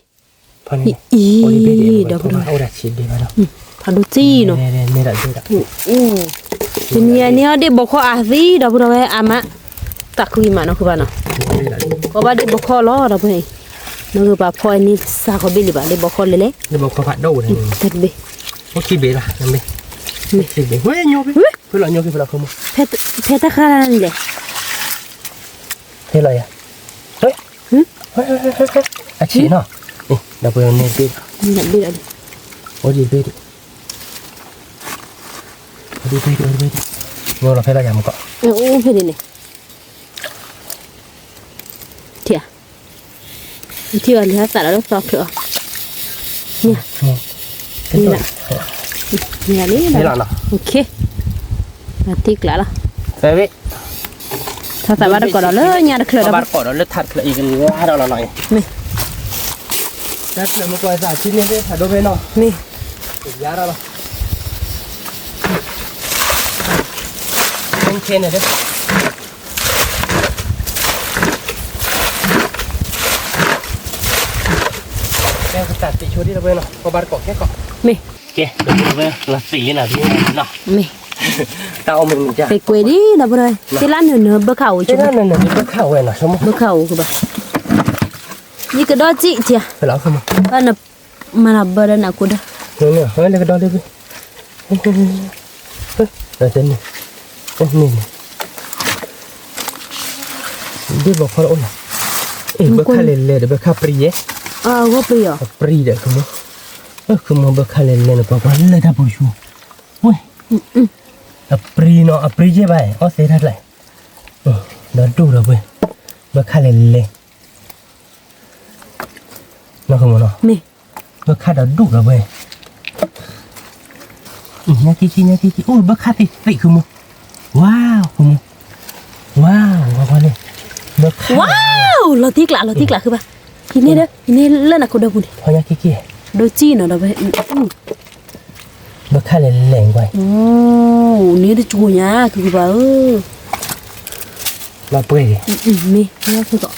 พันนี้ อี โอ้ลิบิ เดี๋ยว เอาดัชชีดีมาแล้ว ผ่าดูจีเนาะ นี่ดอกนี่ดอก ทีนี้เนี่ยเดี๋ยวบอกเขาอาซีเดี๋ยวบอกว่าอามาตักคุยมาเนาะคือบ้านเนาะก็บ้านเดี๋ยวบอกเขาล้อเดี๋ยวไปนั่นคือบ้านพ่อนี่สาเขาบิลิบ้านเดี๋ยวบอกเขาเลย เดี๋ยวบอกขบัดดูเลย ตัดเบ โอ้ขี้เบล่ะนั่นเบขี้เบเฮ้ยโยบิเพื่อนเราโยบิเพื่อนเราคือมั้ง เพตาคารานี่เลย เฮ้ยอะไรอ่ะเฮ้ยอาชีเนาะ ดับเบิลเนี่ยพี่ นี่น่ะbiết rồi โอ้ดีพี่ดิดีพี่ดิngồi là phải là giảm cọ ô phải đi này thiệt thiệt thì hết sạch nó sọt nữa nha như là nhà lý thế là nào ok là tiếc lại là phải biết sao tại bắt được cỏ đó lớn nhà được lửa đó bắt cỏ đó lướt thật là ý cái lá đó là này nè cái là một quài giả chín nên thế phải đôi bên nào nè giá đó là anh trên này đấy em cứ tạt tí chỗ đi đâu bên nào có bắt cỏ khét cỏ nè kìa đâu bên là xỉ là thế nào nè tao mình chả phải quay đi đâu bên đây cái lát nữa bơ khẩu chứ cái này bơ khẩu này là sao bơ khẩu của bà như cái đó chị à phải lão không à là mà là bơ đây nào của đây nữa hơi là cái đó đi rồi tên này này đi vào kho ôn này bơ khá lên để bơ khá pri ấy có pri à pri để không mà bơ khá lên nó có quán lên tháp bùi chua ui pri nó pri chứ vậy ó sẽ thật lại nó đủ rồi bơ khá lên nó không mà nó nè bơ khá đã đủ rồi vậy nha chi ui bơ khá thì không wow không wow qua đây bơ khá wow lo tiếc lạ cứ bà ini đó ini lên là cô đâu đi thôi nha kia đôi chi nó đâu vậy bơ khá lên quay ní đi chùa nhà cứ bà ơi là bưởi mi nó cứ gọi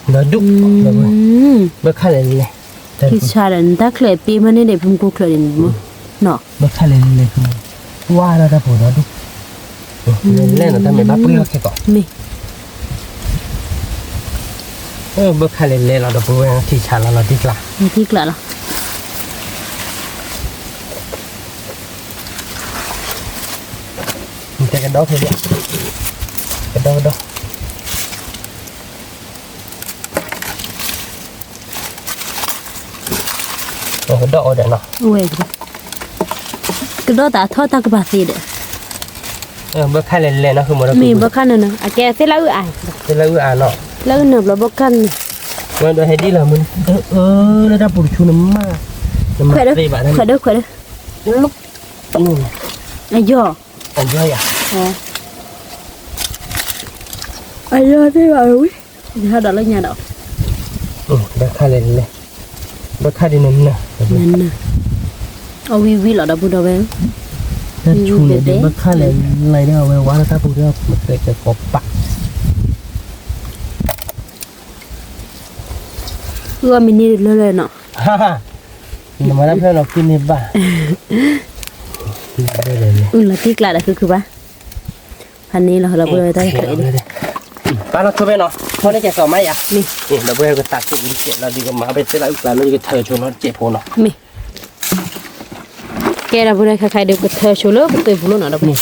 nó đúc bơ khá lên khi xa đến ta khỏe pi mà nên để phong cô khỏe đến mà nọ bơ khá lên không wow nó đã phủ nó đúc lên là ta mới bắt bưởi nó gọi mi bơ khá lên là được bưởi thì chả là tiếc lạ cái đó thôi đi cái đó cái đó để nó ui cái đó ta thoát ta cái bà gì đấy bơ khá lên nó không một mi bơ khăn nữa à kẻ sẽ lấy ai cái lấy nó lấy nộp là bơ khăn mà đợi đi là mình nó đã bùn chu nấm mà khỏe đó lúc ai giờ anh chơi à ai giờ thế bà ơi giờ đó lấy nhà đó bơ khá lên bơ khá đi nấm nè nè vi là đâu bùn đâu vậy nó chu này để bơ khá lên này đâu về quá nó ta bùn đâu một cái cọp bạc ưa mình đi lên nọ ha nhưng mà làm nó kinh đi bà là tiếc lại là cứ ba anh này là bơi tay phải đi ba nó thôi bên nó thôi nó chạy sò máy à nè nó bơi cái tạt tụi đi chạy là đi cái má bên tới là nó cái thở cho nó chạy phố nó nè cái là bơi khai được cái thở cho lớp cái bùn nó đâu nè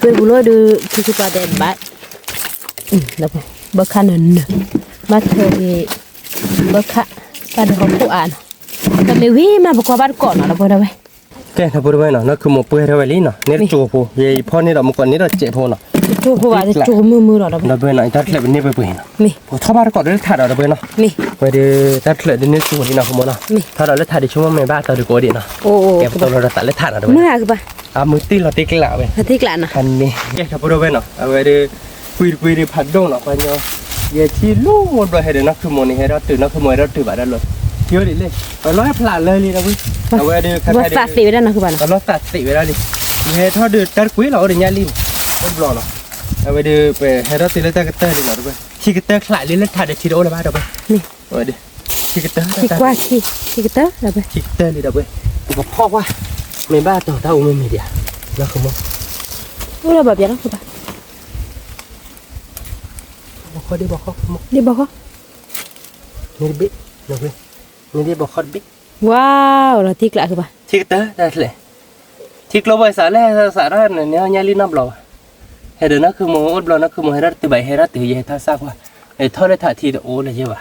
cái bùn nó được cái ba đẹp bát đâu bơ khăn nè bát thở thì bơ khăn ta được học cụ anแต่ไม่วิ่งมาบอกว่าบ้านก่อนเนาะเราไปได้ไหม cái nó bơi bên nó cứ một bơi theo vậy nó nét chùa phố vậyพ่อนี่เราmột conนี่เราเจ็บphố nó จูบว่าจะจูบมือเราได้ไหม เราbơi nóตัดเลยเป็นนี่ไปเปลี่ยน มี ถ้าบ้านก่อนเราถ่ายเราbơi nó มี ไปดูตัดเลยเดี๋ยวนี้ชวนนี่เราขโมยเนาะถ้าเราเล่นถ่ายดิชั่วโมงไม่บ้าเราดูโกดีเนาะ โอ้โอ้ เก็บตัวเราตัดเล่นถ่ายเราด้วย เมื่อคือปะ มือตีเราตีกล่าวไป ที่กลางนะ คันนี้แกขับรถไปเนาะเอาไปดูคุยผัดดงเนาะไปเนาะอย่าชี้ลู่หมดเลยเดี๋ยวนักขโมยนี่ให้เราตื่นนักขโมยเราตื่นแบบนั้นเลยเยอะดิเลยไปร้อยพลาดเลยนะพี่เอาไปดูคัน ว่า ไทย สัตว์สีไปได้นะคือปะนะ เราลดตัดสีไปแล้วดิเฮ้ยถ้าดูตัดกุ้ยเราเดี๋ยวนี้ลิ้นก็บล็อกเนาะเอาไปดูไปให้เราตีเล่นตะกเตอร์ดิเนาะดูไปชี้กเตอร์ขลายเล่นถ่ายเดี๋ยวชี้โอ้เลยบ้าดูไป นี่ เอาไปดิชี้กเตอร์ ขี้กว่าขี้กระเตอะได้ไหม ชี้กเตอร์ดิดูไปกูบอกพ่อว่าไม่บ้าต่อเท่าอุ้มไม่เดียแล้วขโมย รู้เราแบบยังคือปะ บอกเขาดิบอกเขาขโมย ดีบอกเขา นี่ดิบิ๊กดูไปนี่ดิบอกเขาบิ๊ก ว้าวเราที่กลางคือปะ ชี้กเตอร์ได้เลยชี้กลัวไปสารแร่สารเนี่ยเนี่ยลิ้นน้ำบล็อกเฮ้ยเดี๋ยวนักขโมยอดบล็อกนักขโมยให้เราตีใบให้เราตีให้ท่าซากว่าไอ้ท่อได้ถ่ายทีแต่โอ้เลยใช่ปะ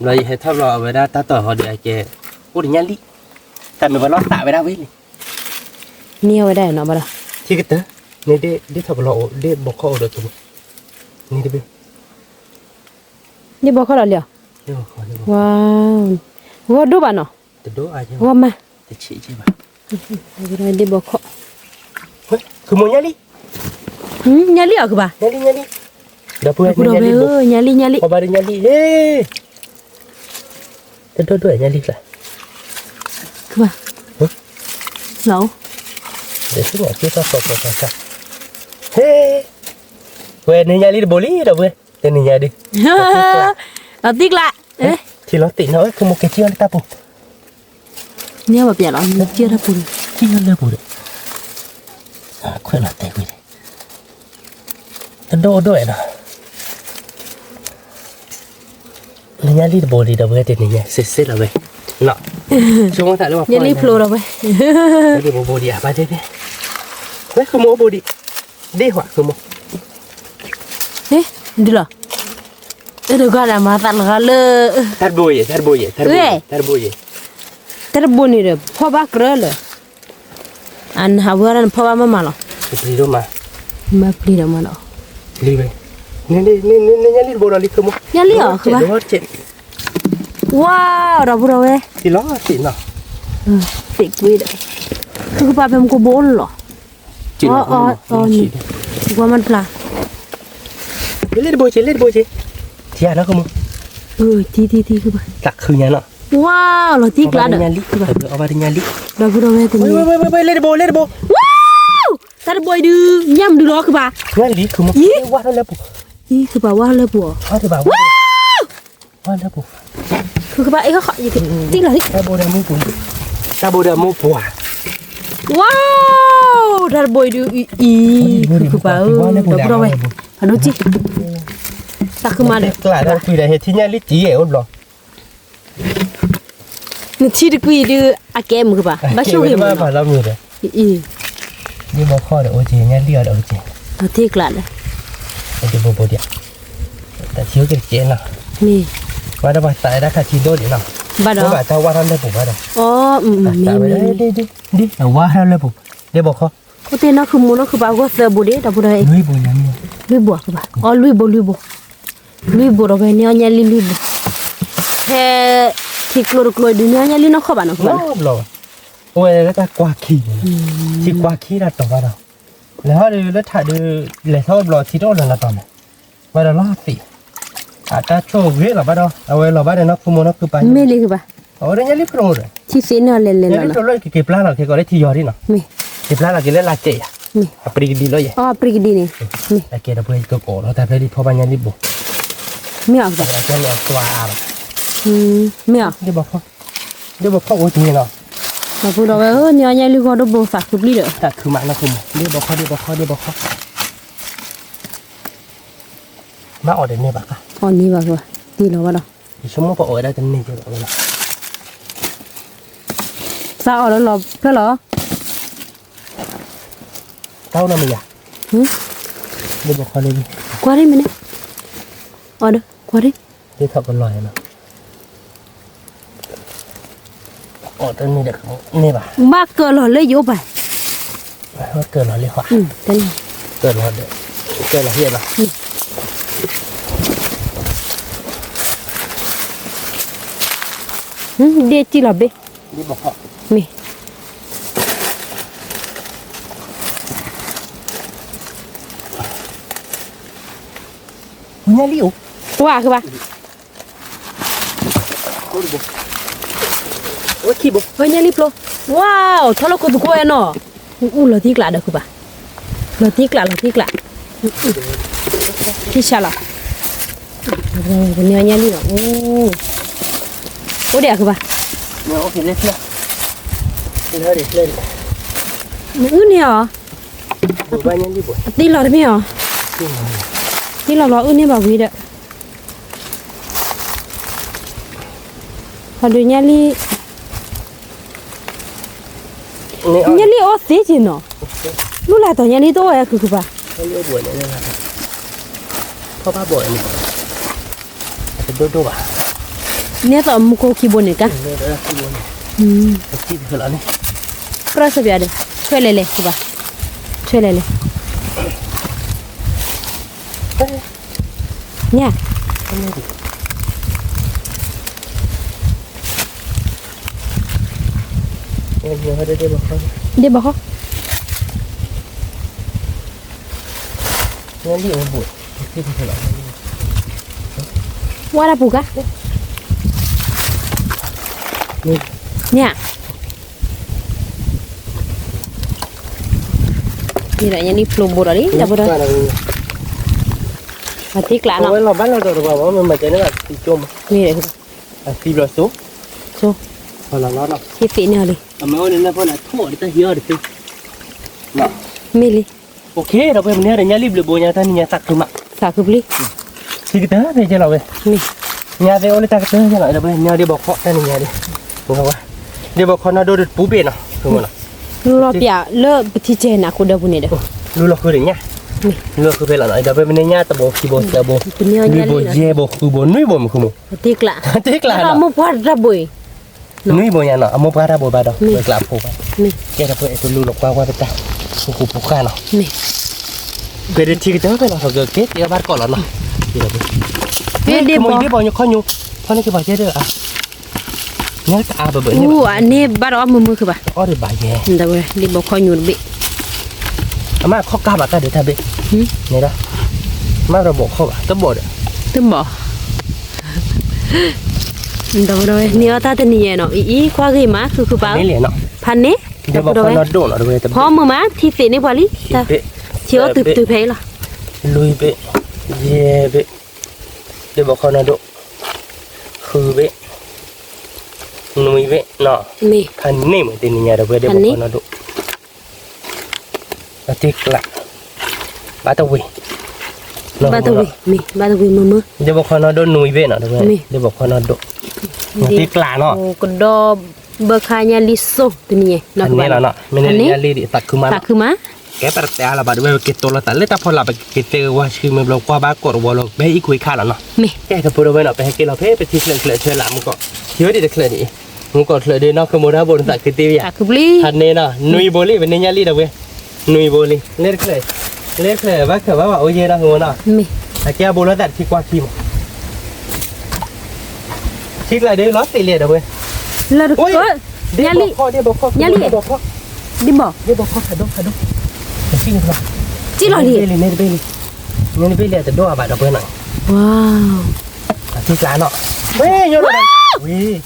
เราให้ทำรอเอาไว้ได้ตาต่อเขาเดี๋ยวแกพูดอย่างนี้ลิแต่ไม่ว่าเราตาไว้ได้เว้ย เนี่ยไว้ได้เนาะบ่ล่ะ ที่กระเตอะนี่ได้ทำรอได้บอกเขาเดี๋ยวตัวนี่ได้ไหม นี่บ่เข้าแล้วเหรอ นี่บอกเขานี่บอก ว้าวว่าดูบ่เนาะ แต่ดูอะไร ว่ามา แต่ชี้ใช่ไหม บ่ได้ดิบ่เข้า เฮ้ยคือมันยังลิ ญาลิอ่ะคือบ่ ยังลิเดี๋ยวเพื่อน กูดอก ยังลิ ญาลิ พอบาร์ยังลิเฮ้แต่ดูด้วยยังลิละ คือบ่เหรอ เดี๋ยวช่วยช่วยต่อเฮ้เว้ยนี่ยังลิโบลี่เดี๋ยวเว้ยแต่นี่ยังดิ เราติ๊กละเอ๊ะ ที่เราติดเนาะคือโมเกจิอันตาปู เนี่ยบ่เปลี่ยนหรอเจียถ้าปุ่น ที่อันเลยปูเลยค่อยละเตะไปเลยแต่ดูด้วยนะนี่ยังลิโบลี่เดี๋ยวเว้ยแต่นี่ยังเสร็จแล้วเว้ยเนาะช่วงถ่ายรูป ญาลิโผล่แล้วเว้ย เดี๋ยวโบดี้อ่ะไปเด้เฮ้ยคือโมโบดี้ดีกว่าคือโม เอ๊ะดิล่ะเดี๋ยวก่อนนะมาตัดละเลย Tarboye. Terbunuh ni, papa kerana, an hawaran papa mama lo, Beli rumah. ma beli nama lo. Beli baik. Ni nyali bola li kamu. Nyali ah, keba. Wow, rabu rawe. Sila sila. Fake weed. Kau papa muka bol lo. Oh ni. Gua man pla. Let boje. Tiada nak kamu. Ti keba. Tak kunya nak. Wow, lo ti kelada. Nyali. Awak nyali. Rabu rawe tu. Wait, let boy. Wow, terboy du, nyam du lo keba. Nyali kamu. Wah dah lepo. Ih, keba wah lepo. Ada bawa. Wah lepo. Keba, kau je ti lah. Tabo dah mu puah. Wow, terboy du. Keba, rabu rawe. Aduh cik. Tak kemana. Kelar dah kuih dah heti nyali cie udah. Ni ciri kuih du akem keba. Basyo ke mana? Apa lama dah. Dia mau kau dah oje nyali ada oje. Nanti kelak dah. Oje bobo dia. Tak siu kerja lah. Ni. Ada bahasa ada kat tidur ni lah. Bada. Kau tahu waran lepo pada. Oh, Di. Waran lepo. Dia mau kau. Kau tena kemu nak keba gua sebu deh, tak boleh. Lui bo nyami. Lui bo keba. Oh, lui bo. Lui bo orang ni nyali lui bo. He, tiklor dunia nyali nak keba nak keba. Belum. Oh, ada kuaki. Si kuaki dah tahu pada. Lepas dia tak ada lepas belum tidur dah nak tahu. Pada lah si. Ada cowok lah pada. Awal lah pada nak kemu nak keba. Meli keba. Orang nyali perlu dah. Ci sini lele Nyali lah. perlu ke plan lah ke kau leh tiada ni. Mi. Ke plan lah ke leh lace ya. Mi. Apa pergi lo ya. Oh, pergi di ni. Mi. Lagi ada boleh ke kau. Tapi di papa nyali bo. Mi apa? Lagi ni tua apa. Mi apa? Dia bawa oh ni lah. Tak boleh. Ni nyali kau dah bosak beli dah. Tak ke mana kamu. Dia bawa. Mak ada ni bakal. Oh, ni bagus. Di lo pada. Semua pak ada ni je bakal. Sao đó lo, cái lo. Tahu nama ya? Dia bakal ni. Qua đi mình. Ở đó, qua đi. Dia tak berloy lah. Oh, tu ni dah ni bah. Ba cờ lo lấy vô bài. Ke lah leh. Tên này. Ke lah dia. Ke lah dia lah. Dia chỉ là bê. Dia bakal. Mi. Punya liu. Qua các bạn. Oh, kibo. Hơi nhanh lip luôn. Wow, thôi là cô tụi cô em nó. Là tiếc lại được các bạn. Là tiếc lại. Thì sao là? Rồi, nhanh nhanh đi rồi. Ô đẹp các bạn. Ok, lên. Lên. Nữ nè hả? Buat yang ni buat. Đi lò đấy hả? Đi lò ư nè bảo gì đấy. Hồi nyali ô xí gì nó. Lúc lại tao nyali tôi à cứ bà. Dia buat ni lah. Kau apa buat ni? Ada dua. เนี่ยต่อมุโกคีโบนี่กันที่คือแล้วนี่ pura sabia de ช่วยเลยคือป่ะช่วยเลยเนี่ย เดี๋ยวได้บอกเขา เดี๋ยวบอกเขา งั้นที่มันบุดที่คือแล้ว ว่าอะไรปุ๊กอะเนี่ยนี่แหละยังนี่ปลุกบุหรี่ดับบุหรี่มาที่กลางเนาะ เราบ้านเราตัวเราว่ามันมาจากนี่แบบตีจม นี่เลยคือ ตีบลอสุ โซ พอเราล้อเนาะ ที่ปีเนี่ยเลย เอามาวันนี้นะพอเราทั่วดิตาเฮียดิตเนาะ ไม่เลย โอเคเราไปมันเนี่ยเดี๋ยวรีบเลยโบยาท่านเนี่ยตักขึ้นมา สาคือปลี ที่kita ada je lah weh. นี่ Nya dia oleh tak kata je lah dah weh. Nya dia bawa kok tan nya dia. Bukan weh. Dia bawa kok nado dut pubin lah. Semua lah. รู้รอบอย่าเลิกไปที่เจนนะกูเดาบุญเนี่ยเด้อ Lu lah kuring nya. Lu ku pela dah weh mennya ta bawa kibo ta bawa. เป็นเนี่ย Ni เนี่ย bawa เลย je bawa ku bawa nui bawa mu. ที่กลาง Tik แล้ว lah. มุพอดระบุย Nui bawa nya nak. Amu para bawa dah. Ni. Bawa kelap pun. นี่ Ke dah bawa itu lu lok wa peta. Ku bukan lah. นี่ Ke dia tik dah pela so ke dia bar kok lah nah. Dia dah. เดี๋ยวบอก Dia bawa nyok nyu. Kau ni ke baca dia ah. Nya ka apa bawa ni. อู้อันนี้บ้านเรามือคือป่ะ Oh dia bayar. เดาเว้ยเดี๋ยวบอกคอยหยุดบิ Ama kau kah baca dia tabe. Ni dah. Ma dah bawa kau ah. Tak bawa dah. ตึมบอกเดาเลยเนี่ยตาตัวนี้เนาะอีควากี่มาคือเปล่า Ni lihat nak. พันนี้ Dia bawa kau nak dong nak dia tabe. พอมือมาที่ปีนี่พอลิตา Be. เที่ยวตื่นเพลล่ะ Lui be. Ye be. Dia bawa kau nak dong. Khu be. Nui be. Nak. นี่ Pan ni mesti ni nya dah dia bawa kau nak dong. Atik lah. Batawi. บาตวีนี่บาตวีมือ Dia bawa kau nak dong nui be nak dia. Ni. Dia bawa kau nak dong. Atik lah nak. โอ้ก็ดอเบอร์คายาลิโซตัวนี้เนาะ Ni lah nak. Meni nyali di tak kuman. ตาคือมา Cái part té là bà đuôi cái tổ là tận lấy ta phô là cái tê qua khi mình lâu qua ba cột vào lâu bé ít quỳ khá là nó นี่ cái cái phô đâu bên nó bé cái là bé thì lệ chơi làm một cọ thiếu đi được lệ đi một cọ lệ đi nó không muốn ra bồn tại cái tivi ตา à คือบลี thành nên là nuôi bò li bên này nhali đâu bên nuôi bò li lên lệ bác khởi bác bảo ôi nó không nào นี่ à kia bò nó đặt khi qua khi mà khi lại đấy nó tỷ lệ đâu bên แล้วก็ยาลิ đi bò kho Nhali. ดิบอก đi bò kho khởi đông khi nào จิหรอดิ Beli ni beli. Ni beli ada dua abad apa nak. ว้าว Lati kelana. Weh, nyo dah. Weh,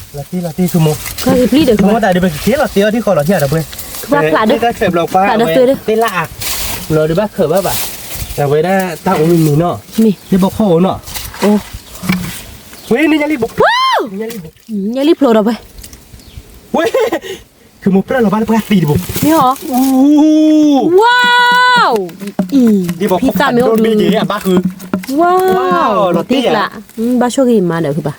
lati semua. ก็คือปลีเด้อคือ Semua dah ada bagi kira lati di kalau dia ada boleh. Kita cek blok pa. Tela. Lo di bak ke ba. Dah weh dah tak umi ni no. นี่ Dia bok kau no. โอ้ Weh ni nyali bok. ว้าว Nyali bok. ยาลิโผล่เราไป Weh. Kamu pernah lo balik pasti di bok. นี่หรอว้าวอี Di bok. พิซซ่าไม่ โด โอ้ น ดู บีอ่ะบ้าคือ ว้าว ว้าว ติ๊กละบ้าโชกีมาเด้อคือป่ะ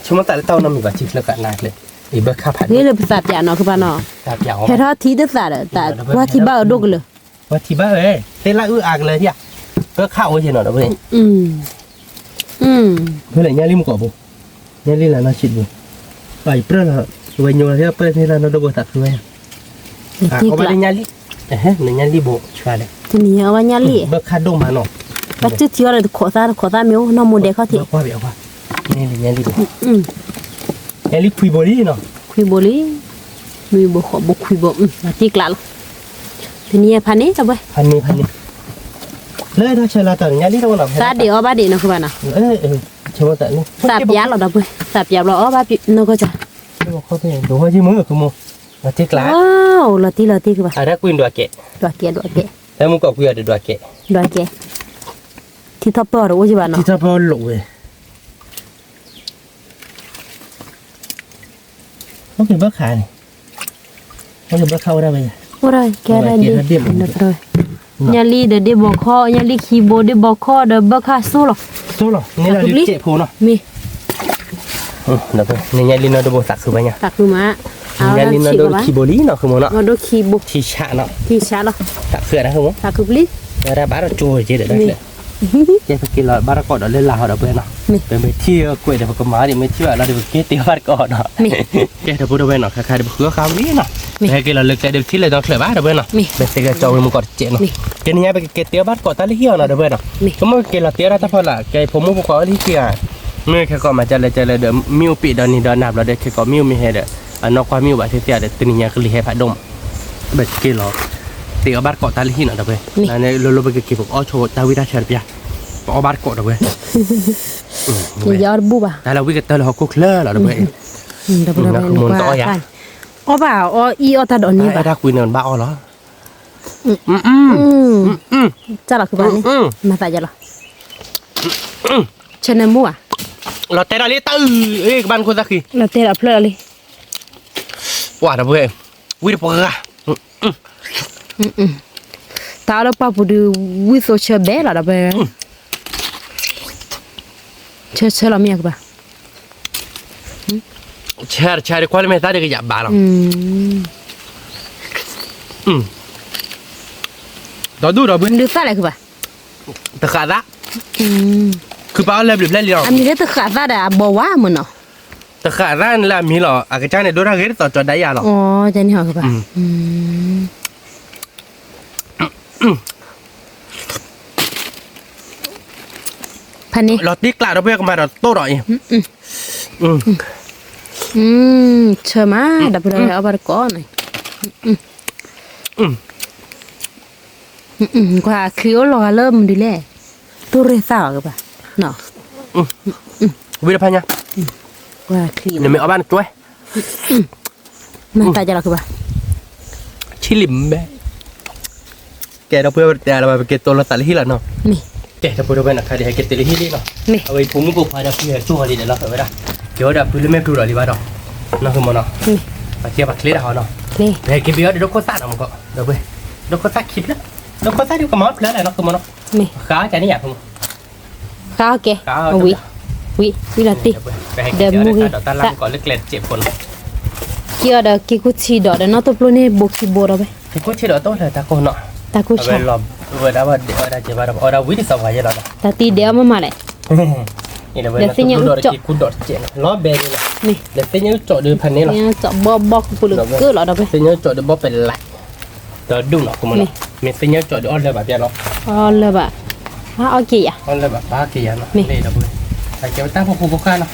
Cuma tak tahu nama baca lekat nak le. Ibu kapan? นี่เลยภาษาปยาเนาะคือป่ะเนาะ Tak jauh. เฮ็ดฮอดทีเด้อซะเด้อแต่ว่าที่บ้าดกเลย ว่าที่บ้านtên là ư ạcเลยที่เพื่อเข้าเฉยหน่อยนะเพื่อน เพื่อนเนี่ยรีมกว่าบุเนี่ยรีละน่าชิดบุไปเพื่อนละวันโยนที่เพื่อนนี่ละน่าดูตัดด้วยเขาไปเนี่ยรีเนี่ยรีบุชัวร์เลย ทีนี้เอาว่าญาลิ เบิกคาดงมาเนาะ ปัจจุบันเราขอซาเมียวน้องโมเดลเขาที เบิกว่าเบียวว่าเนี่ยเนี่ยรีบุ อืม เนี่ยรีคุยบอลี่เนาะ คุยบ่ลีมีบ่ขอบ่คุยบ่มาติ๊กละทีนี้พันนี้ตะเว้ย พันนี้เลยถ้าเชลาตันเนี่ยรีต้องหลับ ซาเดียวบ้าเดียวนะคือป่ะนะ เชื่อว่าแต่นี่ สาบยาเราตะเว้ยสาบยาเราอ๋อบ้าน้องก็จะ บอกเขาเป็นดูว่าที่มือคือมูมาที่กลาง ว้าวลอตีคือป่ะ ada kuin dua ke ดอกเกดอกเก แล้วมึงก็คุยada dua ke ดอกเกที่ท็อปเปอร์โอ้ยบ้านเนาะ ที่จะพอหลงเว้ยเขาเป็นบ้าขายเขาเป็นบ้าเข้าได้ไหม โอ้ยแกได้ดีนะเด้อยาลีเด้อบ่คอยาลีคีย์บอร์ดบ่คอเด้อบ่ค่าสู้หรอก สู้หรอนี่เราดิเจ็บโผล่เนาะ มี เดี๋ยวไปนี่ยาลินเอาดูสักคือไปเนี่ย ตักคือมาเอา ยา แล้ว ลินเอา ฉีก ดู ว่า คีโบลีเนาะคือโมเนาะ มาดูคีย์บุก ทีชะเนาะ ที่ชาร์ล สักเสือนะคือโม ตักคือปลี แล้วบ้านเราโจยเจ๊เด็ดเลย แกไปกินแล้วบ้านก่อนเล่นลาวเดี๋ยวเพื่อนเนาะเป็นไปเที่ยวกล้วยเดี๋ยวก็มาดิไม่เที่ยวเราเดี๋ยวเกตีบ้านก่อนเนาะแกเดี๋ยวพูดเพื่อนเนาะใครๆเดี๋ยวเพื่อข้าวนี้เนาะให้กินเราเลิกเดี๋ยวที่เลยต้องเฉลยบ้านเดี๋ยวเพื่อนเนาะเป็นสิ่งจองมือก่อนเจเนาะแกนี่ไปเกตีบ้านก่อนตาเลี้ยวเนาะเดี๋ยวเพื่อนเนาะก็เมื่อกินเราเตี้ยเราถ้าพอละแกผมมุ่งขอที่เกี่ยเมื่อแค่ก็มาจะเลยเดี๋ยวมิวปีดอนนี่ดอนนับเราเดี๋ยวแค่ก็มิวมีให้เดี๋ยวนอกความมิวแบบเตี้ยเดี๋ยวตัวนี้คือรีให้ผัดดมแบบกินเราเตี้ยบ้านก่อนตาเลี้ยวเนาะเดี๋ยวเพื่อนในเราไปเก็บอ้อโชว์ตาวิดาเชอร์เปียเอาบ้านก่อนเดี๋ยวเพื่อนยอดบุบอ่ะแต่เราวิ่งกันเราคุกเล่อเราเดี๋ยวเพื่อนเดี๋ยวเราไปดูว่าอ๋อบ่าอ๋ออีอ๋อตาดอนนี่ป่ะถ้าคุยเนินบ้าอ๋อเหรอจ้าหรอคือบ้านนี้มาใส่จ้าหรอเชนมัวเราเตะอะไรตื้อเอ้ยบ้านคนสักทีเราเตะเราเพลิดเลยว่าเดี๋ยวเพื่อนวิ่งไปอ่ะตาเราป้าพูดวิโซเชเบลล่ะเดี๋ยวเพื่อนเชื่อเรามีอะไรบ้างแชร์ความไม่ได้ก็อย่าบ้าหรอกดูเราเพื่อนดูซะอะไรคือบ้าตะขาดะคือป้าเล็บเล็บเลี้ยงอันนี้ตะขาดะบอกว่ามันเนาะตะขาดะนี่แหละมีหรออาจจะเนี่ยดูเราเห็นต่อจอได้ยาหรออ๋อจะนี่เหรอคือบ้าพันนี้เราตีกลาเราเพื่อนมาเราโต้หน่อยเชื่อมาดับเลยเอาบาร์ก้อนกว่าคิวรอเริ่มดีแลตัวเรซ่ากับป่ะเนาะวิธีพันยังกว่าคิวเนี่ยไม่เอาบ้านช่วยมาตายจะรอคือป่ะชิลิมแม่แกเราเพื่อแต่เราไปเก็บตัวเราตัดที่ละเนาะนี่แกจะพูดไปนะใครเดี๋ยวเก็บตัวที่นี่เนาะเอาไปผมก็พาเดี๋ยวเพื่อนช่วยเดี๋ยวเราเกิดไม่ได้เดี๋ยวเดี๋ยวเพื่อนไม่พูดหรอกดีบ้าดอกนั่นคือมันเนาะปากเทียบปากเคล็ดเขาเนาะเฮ้ยกินเยอะเดี๋ยวก็ซ่าเนาะมันก็เดี๋ยวไปเดี๋ยวก็ซ่าคิดแล้วเดี๋ยวก็ซ่าเดี๋ยวก็มอสแล้วแหละเนาะคือมันเนาะข้าวจะนี่อยากคุณข้าวแกวิลาติเดี๋ยวมูกตาลังก่อนเล็กเล็กเจ็บคนเกี่ยวกับกิคุชิดอเดี๋ยวน้องตัวปลุนี่บุกชิโบเราไปกิคุชิดอตัวเลยตาโกนเนาะตาโกชาเวลาว่าเดี๋ยวได้เจ็บว่าเราวิธีสบายแล้วตาตีเดียวมาเลยนี่เดี๋ยวเดี๋ยวกิคุดอเจ็บล้อเบรเลยนี่เดี๋ยวเส้นยืดโจดดูพันนี้หรอเนี่ยโจบอกปลุกเกลือหรอเราไปเส้นยืดโจดดูบอกเป็นไรเดี๋ยวดูหน่อยคุณมันมีเส้นยืดโจดดูอ้อนเลยแบบนี้เนาะอ้อนเลยแบบอ้อนกี่อ่ะอ้อนเลยแบบบ้ากี่อ่ะเนาะนี่เดี๋ยวใส่เกี่ยวตั้งพวกข้าเนาะ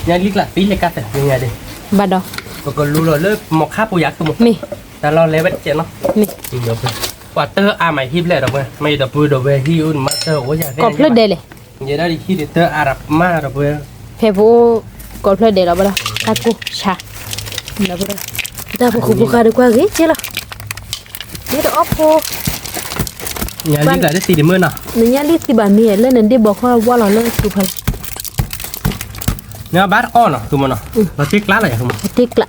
ยังลิกละปีเล็กกันแต่ยังไงดิบัดดอก็รู้เลยหมกข้าปูยักษ์ตัวหมดแต่เราเล็บเจ็บเนาะเดี๋ยวไปวัตเตอร์อาใหม่ฮิปเลยเดี๋ยวไปไม่เดี๋ยวไปเดี๋ยวไปฮิอุ่นมาเตอร์โอ้ยอยากได้กอดเพลิดเดเลยยังได้ฮิตเตอร์อาหรับมาเดี๋ยวไปเพฟูกอดเพลิดเดเราไปละตากูชาเดี๋ยวไปตาพวกกูขาดีกว่าเฮ้ยเจ้าละนี่เดี๋ยวอ๊อฟโฟยังลิกละได้สี่เดือนเนาะนี่ลิกที่บ้านมีเล่นนั่นได้บอกว่าเราเลิกคือพันเนี่ยบ้านอ้อนเนาะคือมันเนาะเราติ๊กละอะไรคือมันติ๊กละ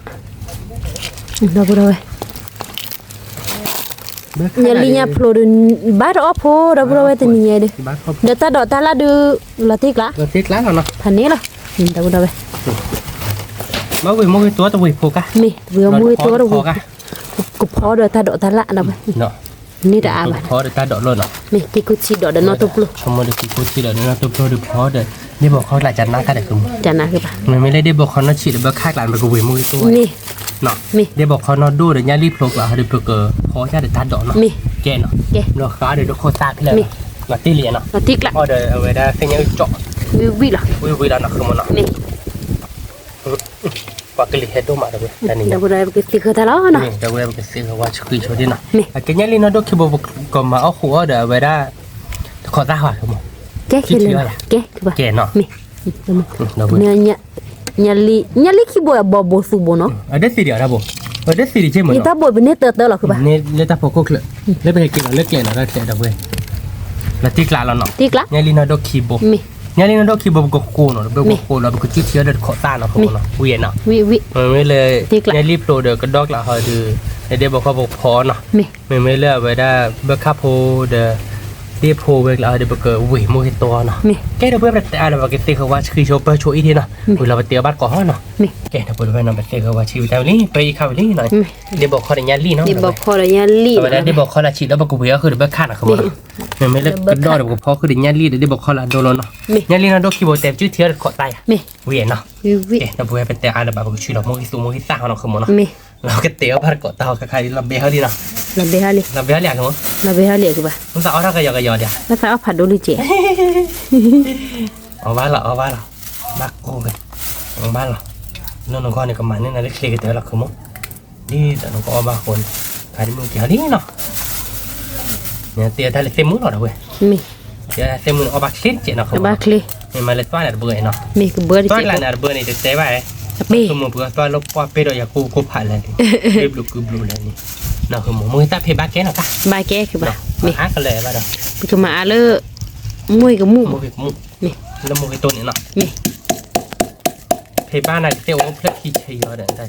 เราไปเลยเนี่ยลิเนี่ยโผล่ดูบ้านอ๊อฟโฟเราไปเลยแต่เนี่ยเดี๋ยวตาดอตาละดูเราติ๊กละเนาะพันนี้ละเราไปเลยมือตัวโผล่กันมีเรือมือตัวเรากูพอเดี๋ยวตาดอตาละเราไปเนาะนี่เดี๋ยวอาบ้านพอเดี๋ยวตาดอเลยเนาะนี่กิคุชิดอเดี๋ยวนอตุปลุชมดูกิคุชิดอเดี๋ยวนอตุปลุเดี๋ยวพอเดี๋ยวนี่บอกเขาหลายจันนักกันเดี๋ยวคือจันนักคือปะไม่ได้บอกเขานอฉีดเดี๋ยวข้างหลังไปกูวิ่งมือตัวนี่เนาะเดี๋ยวบอกเขานอดูเดี๋ยวย่ารีบพลกเหรอเดี๋ยวเกิดพอแค่เดี๋ยวตาดอเนาะแกเนาะเนาะขาเดี๋ยวโคตรพี่เลยมาตีเลียเนาะมาตีกละพอเดี๋ยวเอาไว้ได้เส้นยังเจาะวิละวิแล้วเนาะคือมันเนาะนี่ปากกลิเฮดโดมาเดี๋ยวแต่นี่เดี๋ยวเราไปซื้อข้าวทะเลเนาะเดี๋ยวเราไปซื้อว่าชุกชุดนี้เนาะแกยังลีนอดูคิดบอกก็มาเอาหัวเดี๋ยวไว้ได้ขอตาหัวคือมั้งแกคือเลยแกคือป่ะแกเนาะเนี่ยลีคิดบ่บ่สูบ่เนาะเด็ดสิเดียวนะบ่เด็ดสิเดียวใช่ไหมเนาะนี่ตาบ่เป็นเนเตอร์หรอคือป่ะเนี่ยเนี่ยตาพกเลยเล่ไปกินเล็กเลยนะก็เสร็จแล้วเว้ยแล้วติ๊กลาแล้วเนาะเนี่ยลีนอดูคิดบ่เนี่ยลีนอดูคิดบ่ก็โกนเนาะบ่ก็โกนแล้วก็จิ๊กเชื้อเด็ดขอตาเนาะคือเนาะเวียนเนาะวิไม่เลยเนี่ยรีบโปรเดี๋ยวก็ดอกละหอยดูเดี๋ยวบอกเขาบอกพอเนาะไม่เลือกไว้ได้เบอร์คาโพเดี๋ยว เดี๋ยวโผล่ไปแล้วเดี๋ยวเกิดวิ่งมือตัวเนาะ นี่ แกเดี๋ยวเพื่อนแต่อะไรแบบเตะเขาว่าคือโชว์เปอร์โชว์อีทีเนาะเราไปเตะบ้านก่อนเนาะ นี่ แกเดี๋ยวเพื่อนเราไปเตะเขาว่าชีวิตแบบนี้ไปเข้าไปนี่หน่อยเดี๋ยวบอกเขาในยันลี่เนาะ เดี๋ยวบอกคอระยะลี แต่เดี๋ยวบอกเขาละชีแล้วบอกกูเบี้ยคือเดี๋ยวเบิกค่าหนักเขาเนี่ยไม่เลิกดอเดี๋ยวบอกพ่อคือเดี๋ยวยันลี่เดี๋ยวบอกเขาละโดนเนาะยันลี่นะโดนคีย์บอร์ดเต็มชื่อเทียร์ขอตาย นี่ เวียนเนาะ วิ เดี๋ยวเพื่อนไปเตะอะไรแบบชื่อเราโมกิซูโมกิซ่าเนาะคือมันเนาะ นี่ เราก็เตะบ้านก่อนเตาใครเราเบี้ยเขาดีเนาะ เราเบฮาลี เราเบี้ยเนี่ยคือมั้ง เราเบฮาลีคือป่ะ มันจะเอาท่ากระยอกระยอเดียว แล้วถ้าเอาผัดโดลิเจ เอาบ้านเราบักโก้กันเอาบ้านเราน้องก้อนนี่ก็มาเนี่ยนะเล็กๆแต่เราคือมั้งนี่แต่น้องก็เอาบ้าคนขายที่มือเกี่ยวนี่เนาะเนี่ยเตี้ยได้เลยเต็มมือหรอเว้ย มี เตี้ยเต็มมือเอาบักเล่นเจ๋เนาะ กับบ้าคลี นี่มาเลยตัวเนี่ยเบื่อเนาะ มีกับเบอร์ดิ ตัว เจ ละเนี่ยเบื่อนี่จะเจ๊ไป เบ้ คือมือเบื่อตัวลบว่าเป็ดอยากกูผ่านเลยเรียบลุกบลูเลยนี่เนาะคือมือตาเพบ้าแกเนาะค่ะ บายแกคือป่ะ มี มี หากันเลยบ้าเนาะ คือมาเลอมวยกับมุ้ง มือคือมือ มี แล้วมือคือตัวนี้เนาะ มี เพบ้านน่ะเตี้ยวเพื่อที่เชียร์เดินได้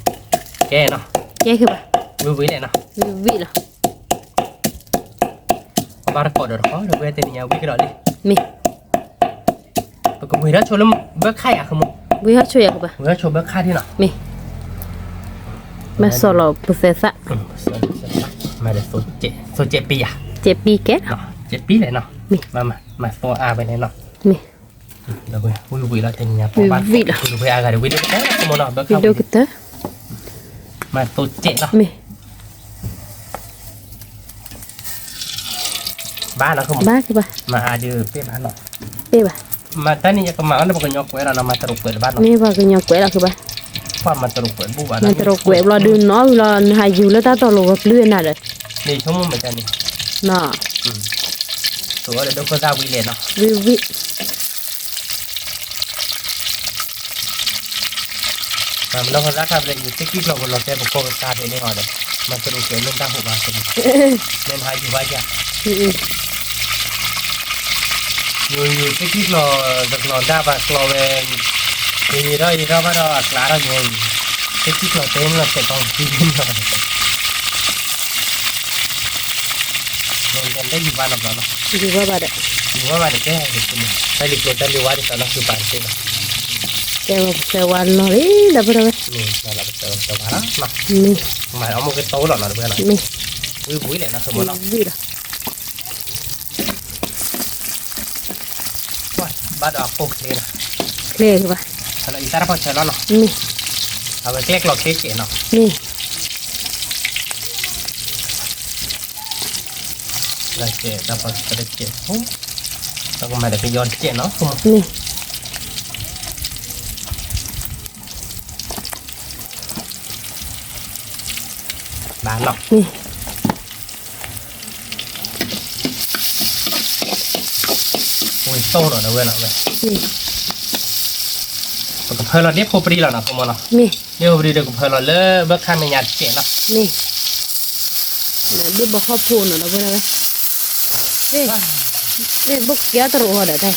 แกเนาะ แกคือป่ะ วิเนี่ยเนาะ วิเหรอ บ้านก็เดี๋ยวเขาเดี๋ยวไปเต้นยาววิ่งกันเลย มี ปกติแล้วชวนแล้วเบิกค่ายอะคือมึง วิเขาช่วยคือป่ะ แล้วชวนเบิกค่ายที่เนาะ มีมาสโลโปรเซสอะ มาเดี๋ยวโซเจปีอะ เจ็บปีแก เนาะ7 ปีเลยเนาะมาโซอาไปเลยเนาะ มี เดี๋ยววิ่งแล้วเต้นยาวบ้านดูไปอากันเดี๋ยววิ่งได้สมมติเนาะเบิก วิ ค่าย ดีโอกิเตอร์ มาโซเจเนาะ มี บ้านเนาะคือมึง บ้าคือป่ะ มาอาเดือเปี้ยบ้านเนาะ เป้ป่ะ มาตอนนี้ก็มาแล้วบอกกันยกไว้เรามาตรุกเปิดบ้านเนาะ มีว่ากันยังเกวละคือป่ะ ความมาตรุกเปิดบุ้บ้าน มันตรกเวบเราดูน้อยเราหายอยู่แล้วตาตลกเลื่อนน่ะเลย นี่ชั่วโมงเหมือนกันนี่ น่ะ ตัวเดี๋ยวก็ได้วิเลนเนาะ วิ เราคนรักกันเลยอยู่ที่เราคนเราแค่บุกโกงการเรียนนี่หอเลยมันสนุกเกินเล่นตั้งหัวมาสนุกเล่นหายอยู่ไว้จ้ะอยู่ที่เราจะนอนได้ปะเราเป็นดีเราดีเราไม่เราอักลาเราอยู่ที่เราเต้นเราเต้นต้องที่นี่หน่อยลงกันได้อยู่บ้านเราเนาะ อยู่ว่าบ้าเด้อ อยู่ว่าบ้านเด็กแก่เด็กคนนึงไปหลีกเลี่ยงกันอยู่ว่าที่ตอนนั้นคือบ้านเต้น แกว่าเซวันเนาะเอ๊ะดับเบิ้ล นี่นั่นแหละเป็นตัวพาระมา นี่ หมายเอามือกันโตหรอเพื่อนหรอ นี่ วุ้ยเลยนะสมมติเนาะ วิละ บ้านออกโคกเลยนะ เคลียคือป่ะ ถ้าเราอีสานพอใช้แล้วเนาะ นี่ เอาไปเล็กหลอกเก๊เนาะ นี่ เราเก๊เราพอจะได้เก๊โอ้เราก็มาได้ไปย้อนเก๊เนาะ นี่ บ้านเนาะ นี่ โอ้ยโตหน่อยนะเว้ยเนาะเว้ย นี่ ก็เพิ่มเราเนี้ยพอปรีแล้วนะสมมติเนาะ นี่ เนี้ยพอปรีเดี๋ยวก็เพิ่มเราเลิกเบิกข้ามไม่ยากเก๊เนาะ นี่ดิบข้าวพูนเนาะเบิ้ลเลยเด้เด้บุกแก้ตรหัวเด้อได้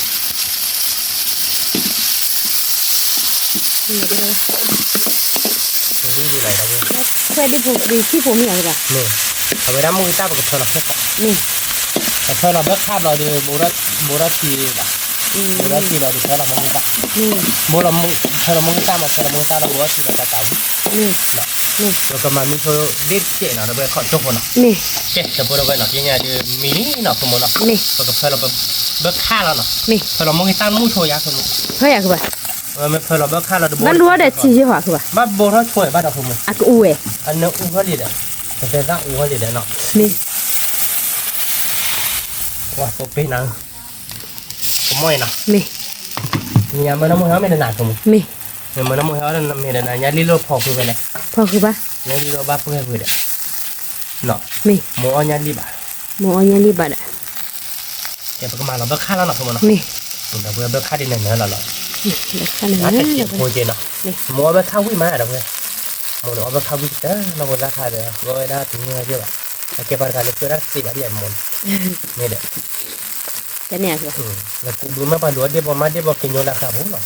นี่เด้อ นี่อยู่ไหนนะเว้ย ใครดิบดีที่ผมมีอะไรป่ะ นี่เอาไปด้านมือตาไปกับเพิ่มเราเพิ่ม นี่ แต่เพิ่มเราเบิกข้ามเราดูบูรัทีละบูรัทีเราดูเพิ่มเราไม่ได้ นี่ บูเรามือเพิ่มเรามือตามาเพิ่มเรามือตาเราบูรัทีเราจะตาย นี่ เนาะ นี่ แล้วก็มามีโชว์เด็ดเจ๊เนาะเราไปขอโชคคนเนาะ นี่ เจ๊จะพูดเอาไว้เนาะยังไงดีมีนี่เนาะสมมติเนาะ นี่ แล้วก็เพิ่มเราเบิกข้าเราเนาะ นี่ เพิ่มเรามือตั้งมู่โชว์ยักษ์สมมติ เฮ้ยอะคือป่ะ เพิ่มเราเบิกข้าเราดู บ้านรั้วเด็ดชี้ชี้หัวคือป่ะ บ้านโบราณช่วยบ้านเราสมมติ อะกูเอ๋ อันนี้อุ้งเขาดีเด้อแต่เป็นร่างอุ้งเขาดีเด้อเนาะ นี่ ว่าโตเป็นนางผมไม่เนาะ นี่ เนี่ยมันน้ำมือเขาไม่ได้หนาสมมติ นี่ เนี่ยมันน้ำมือเขาไม่ได้หนายัดลิ้นโลพอคือไปเลย พอคือป่ะ ยัดลิ้นโลบ้าเพื่อเด้อเนาะ นี่ หมูอันยัดลิ้นบ้า หมอยังรีบบัดอ่ะ เดี๋ยวก็มาเราเบิกข้าแล้วเนาะสมมติเนาะ นี่ เราเบิกข้าดีเนื้อเรา นี่เด็กขัน อาจ นั้ จะ น เก็บโมเจเนาะหมูเอาไปข้าววิ่งมาเด้อเว้ยหมูเอาไปข้าววิ่งเด้อเราบนราคาเด้อก็ได้ถึงเงินเยอะอ่ะเก็บปากกาเล็กเพื่อรักษาดีอันมนนี่เด้อ จะเนี่ยคือ แล้วกูดูมาปานเดี๋ยวบ่มาเดี๋ยวบ่เก่งอยู่ราคาบ่เนาะ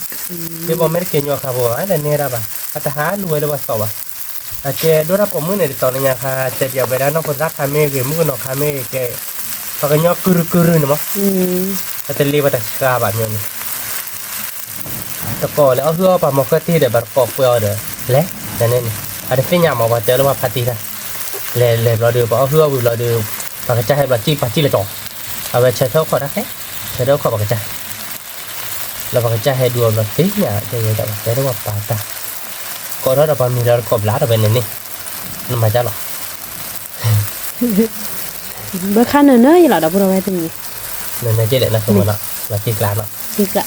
เดี๋ยวบ่แม่นเก่งอยู่ราคาบ่อันนั้นเนี่ยล่ะบ่อาจจะหารวยแล้วว่าสอบอ่ะอาจจะด้วยรับผมมื้อเนี่ยตอนนี้ค่ะจะเดี๋ยวไปแล้วเนาะคนรักคาเมคือมื้อเนาะคาเมแก pakainya kuru-kuru nih mah kita lihat ada kabar nih teko le au hua pa mo ka ti de bar ko pyo de le ne ne ada finya mo ba te lo ma phati da le lo de ba au hua bu lo de ba ka cha hai ba chi le to a ba cha tho ko da ke cha tho ko ba ka cha la ba ka cha hai du lo ti nya de ye da te lo pa ta ko đó là ba mi lo ko bla da ben ne nó mà cha lo bữa khăn nữa nữa là đâu bao giờ gì nên chế để nó không nó là chi là nó chi cả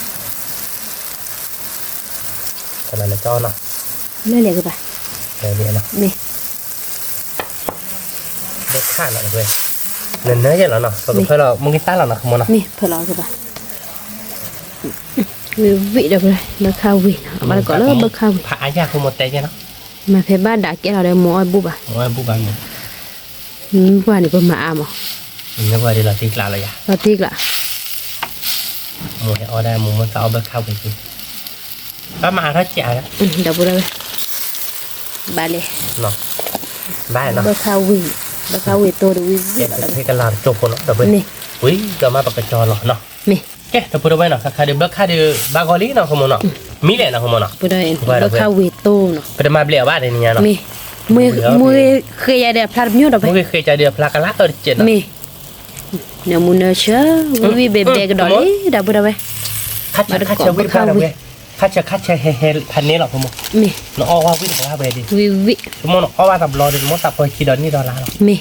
cái này là cho nó lấy liền các bạn để nó nè để khá là được nên nhớ cho nó còn phải là muốn cái tá là nó không nó nè phải lo các bạn vị được rồi nó khao vị mà có lớp bơ khao vị phá ra không một tay cho nó mà phải ba đã kia là đây mua búp à búp ăn qua này con mà mà nó qua đi là tiếc là vậy là tiếc là mua ở đây mua sao bơ khao vị ba mà hết chạy đó đâu bữa đây ba lê nó ba nó bơ khao vị tôi được vị thấy cái làn chụp của nó đâu bên quý giờ mà bạc cho nó nè cái đâu bữa bên nó khai được bơ khai được ba gói lý nó không nó mí lẹ nó không nó bữa đây bơ khao vị tôi nó bữa mà bịa ba đây nha nó mười khi ai đẹp làm nhiêu đâu vậy mười khi ai đẹp là cái lá ở trên đó mì nếu muốn nở chứ vì bề cái đó đấy đâu bữa đâu vậy khát chờ biết khát đâu vậy khát chờ heพันนี้หรอผม mì nó o qua biết của hai bên đi vịผมnó o qua tập lò đi muốn tập coi khi đó như đó là mì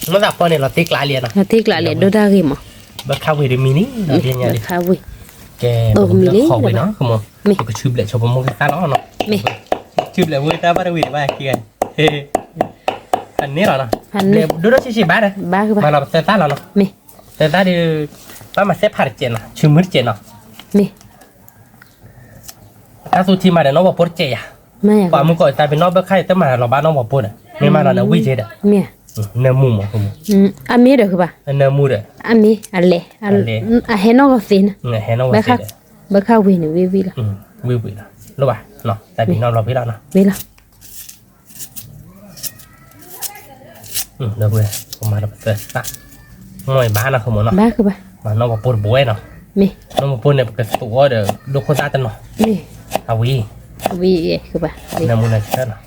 nó tập coi này là tiếc lại liền à là tiếc lại liền đôi ta gì mà bác khao về đi mini đó đi nha đi khao vị kè mini khổ với nó không mì cái chụp lại choผมmột cái tá nó mì chụp lại với ta bắt đầu về ba kiaพันนี้หรอเนาะ ดูด้วยชิบ้าเลย ba cái มา ba เราเซต้าเราเนาะ mì เซต้าดีป้ามาเซฟผ่านเจนอ่ะชื่อมือเจนเนาะ mì ถ้าสุดที่มาเดี๋ยวน้องบอกปวดเจีย mày กว่ามึงก่อนตายเป็นน้องเบิกไข่แต่มาเราบ้านน้องบอกปวดอ่ะไม่มาเราเนื้อวิ่งเจ็ดอ่ะ mì เนื้อมุมอ่ะผม ăn mì được ba เนื้อมูดอ่ะ ăn mì ăn lẹ ăn hết nó có xin เนื้อแห้งน้องว่า ba เจ็ khao ดอ่ะ ba khao vị này vị là วิ่งวิ่งละรู้ป่ะเนาะแต่เป็นน้องเราพี่เราเนาะ vị là เดี๋ยวเว้ยผมมาเราเซต้าหน่วยบ้านเราขโมยเนาะ ba cái ba มาน้องบอกปวดบวยเนาะ mì น้องบอกปวดเนี่ยเป็นตัวเดี๋ยวดูคนตาตันเนาะ mì เอาวิ่ง vị cái ba เนื้อมูเนี่ยเช่นเนาะ